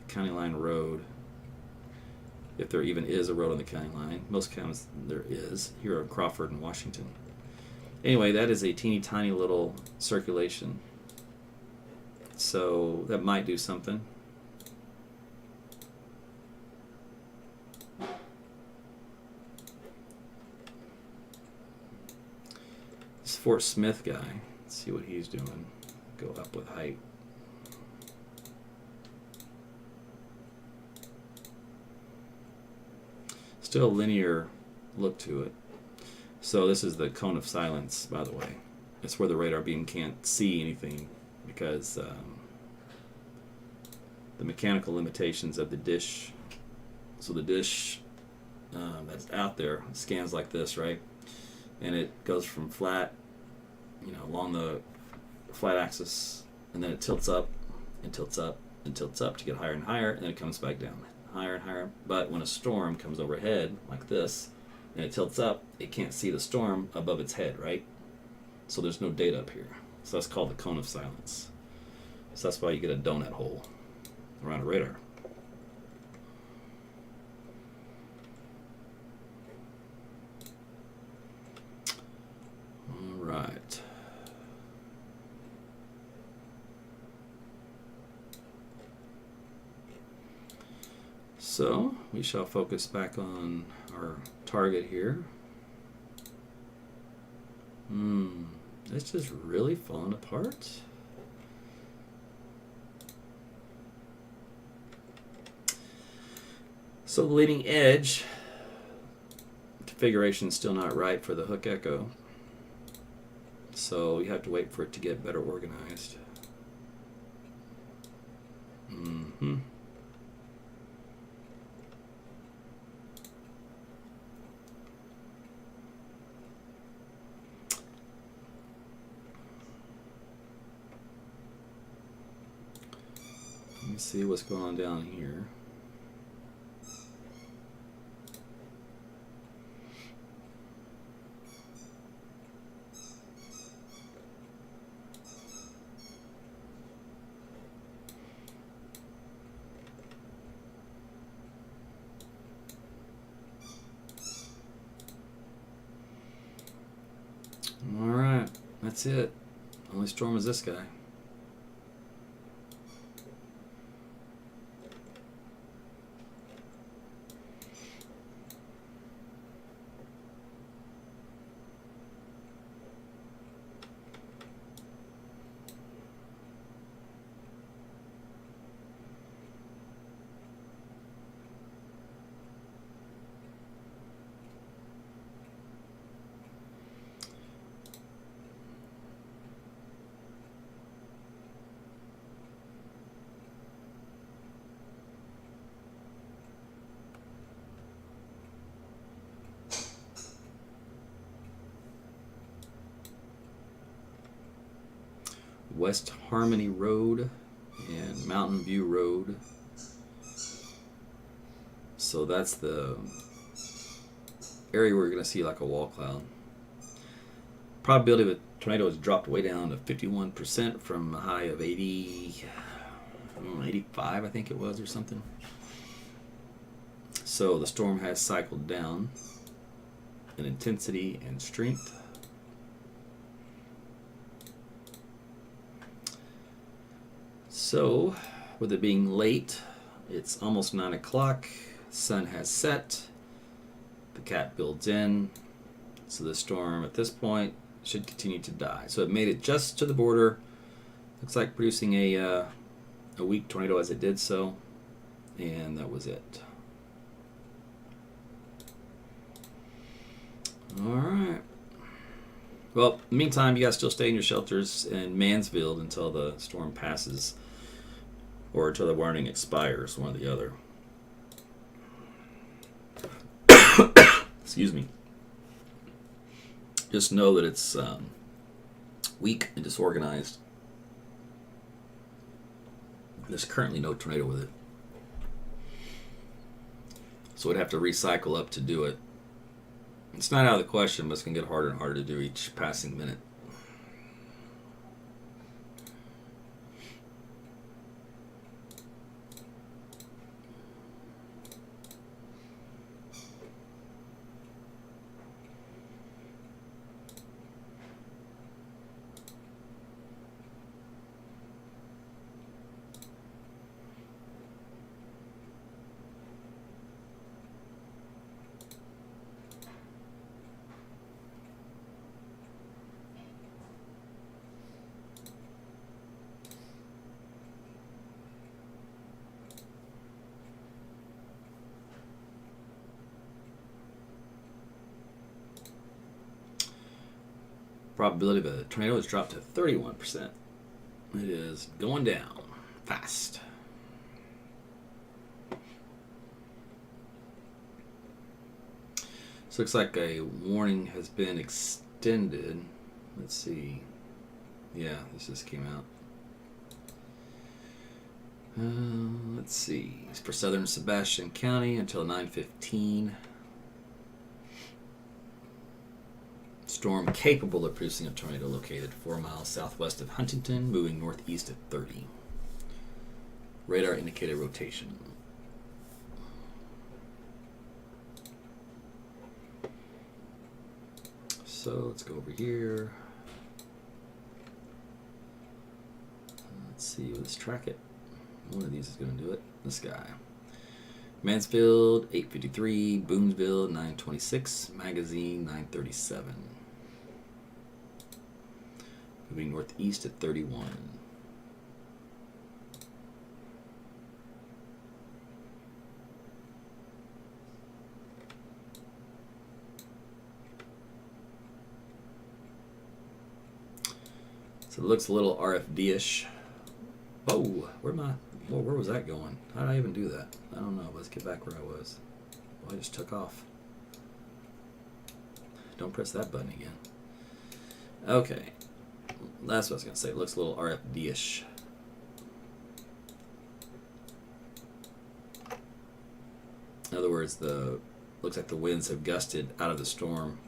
County Line Road. If there even is a road on the county line. Most counties there is, here in Crawford and Washington. Anyway, that is a teeny tiny little circulation. So that might do something. This Fort Smith guy, let's see what he's doing. Go up with height. Still a linear look to it. So this is the cone of silence, by the way. It's where the radar beam can't see anything because the mechanical limitations of the dish. So the dish that's out there scans like this, right? And it goes from flat, along the flat axis, and then it tilts up and tilts up and tilts up to get higher and higher, and then it comes back down, higher and higher. But when a storm comes overhead like this, and it tilts up, it can't see the storm above its head, right? So there's no data up here. So that's called the cone of silence. So that's why you get a donut hole around a radar. All right. So we shall focus back on our target here. It's just really falling apart. So the leading edge configuration is still not right for the hook echo. So you have to wait for it to get better organized. Let me see what's going on down here. All right, that's it. Only storm is this guy. West Harmony Road and Mountain View Road. So that's the area where you're going to see like a wall cloud. Probability of a tornado has dropped way down to 51% from a high of 85 I think it was or something. So the storm has cycled down in intensity and strength. So, with it being late, it's almost 9 o'clock, sun has set, the cat builds in, so the storm at this point should continue to die. So it made it just to the border Looks like producing a weak tornado as it did so, and that was it. All right. Well, in the meantime, you guys still stay in your shelters in Mansfield until the storm passes, or until the warning expires, one or the other. Excuse me. Just know that it's weak and disorganized. There's currently no tornado with it. So we'd have to recycle up to do it. It's not out of the question, but it's going to get harder and harder to do each passing minute. Probability of a tornado has dropped to 31%. It is going down fast. This looks like a warning has been extended. Let's see. Yeah, this just came out. Let's see. It's for southern Sebastian County until 9:15. Storm capable of producing a tornado located 4 miles southwest of Huntington, moving northeast at 30. Radar indicated rotation. So let's go over here. Let's see, let's track it. One of these is going to do it. This guy. Mansfield, 8:53. Boonesville, 9:26. Magazine, 9:37. Moving northeast at 31. So it looks a little RFD-ish. Oh, where was that going? How did I even do that? I don't know. Let's get back where I was. Well, I just took off. Don't press that button again. Okay. That's what I was going to say. It looks a little RFD-ish. In other words, looks like the winds have gusted out of the storm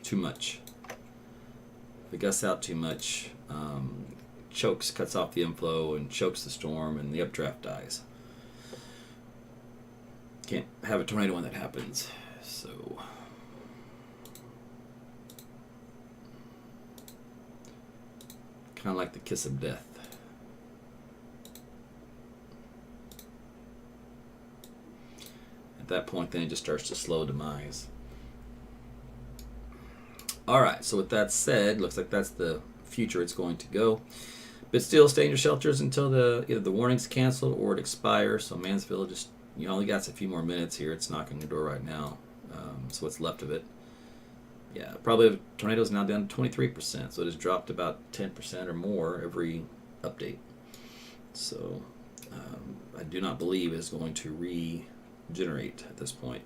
too much. If it gusts out too much, cuts off the inflow and chokes the storm, and the updraft dies. Can't have a tornado when that happens. So kind of like the kiss of death. At that point, then it just starts to slow demise. Alright, so with that said, looks like that's the future it's going to go. But still, stay in your shelters until either the warning's canceled or it expires. So Mansfield just, only got a few more minutes here. It's knocking the door right now. So what's left of it. Yeah, probably the tornado's now down to 23%. So it has dropped about 10% or more every update. So I do not believe it's going to regenerate at this point.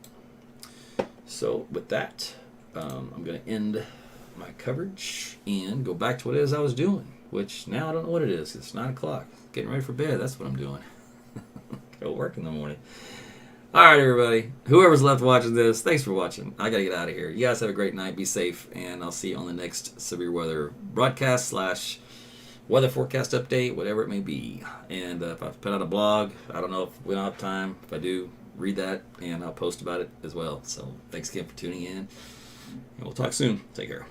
So with that, I'm going to end my coverage and go back to what it is I was doing, which now I don't know what it is. It's 9 o'clock. Getting ready for bed. That's what I'm doing. Go work in the morning. All right, everybody. Whoever's left watching this, thanks for watching. I got to get out of here. You guys have a great night. Be safe, and I'll see you on the next severe weather broadcast / weather forecast update, whatever it may be. And if I put out a blog, I don't know if we don't have time. If I do, read that, and I'll post about it as well. So thanks again for tuning in. And we'll talk soon. Take care.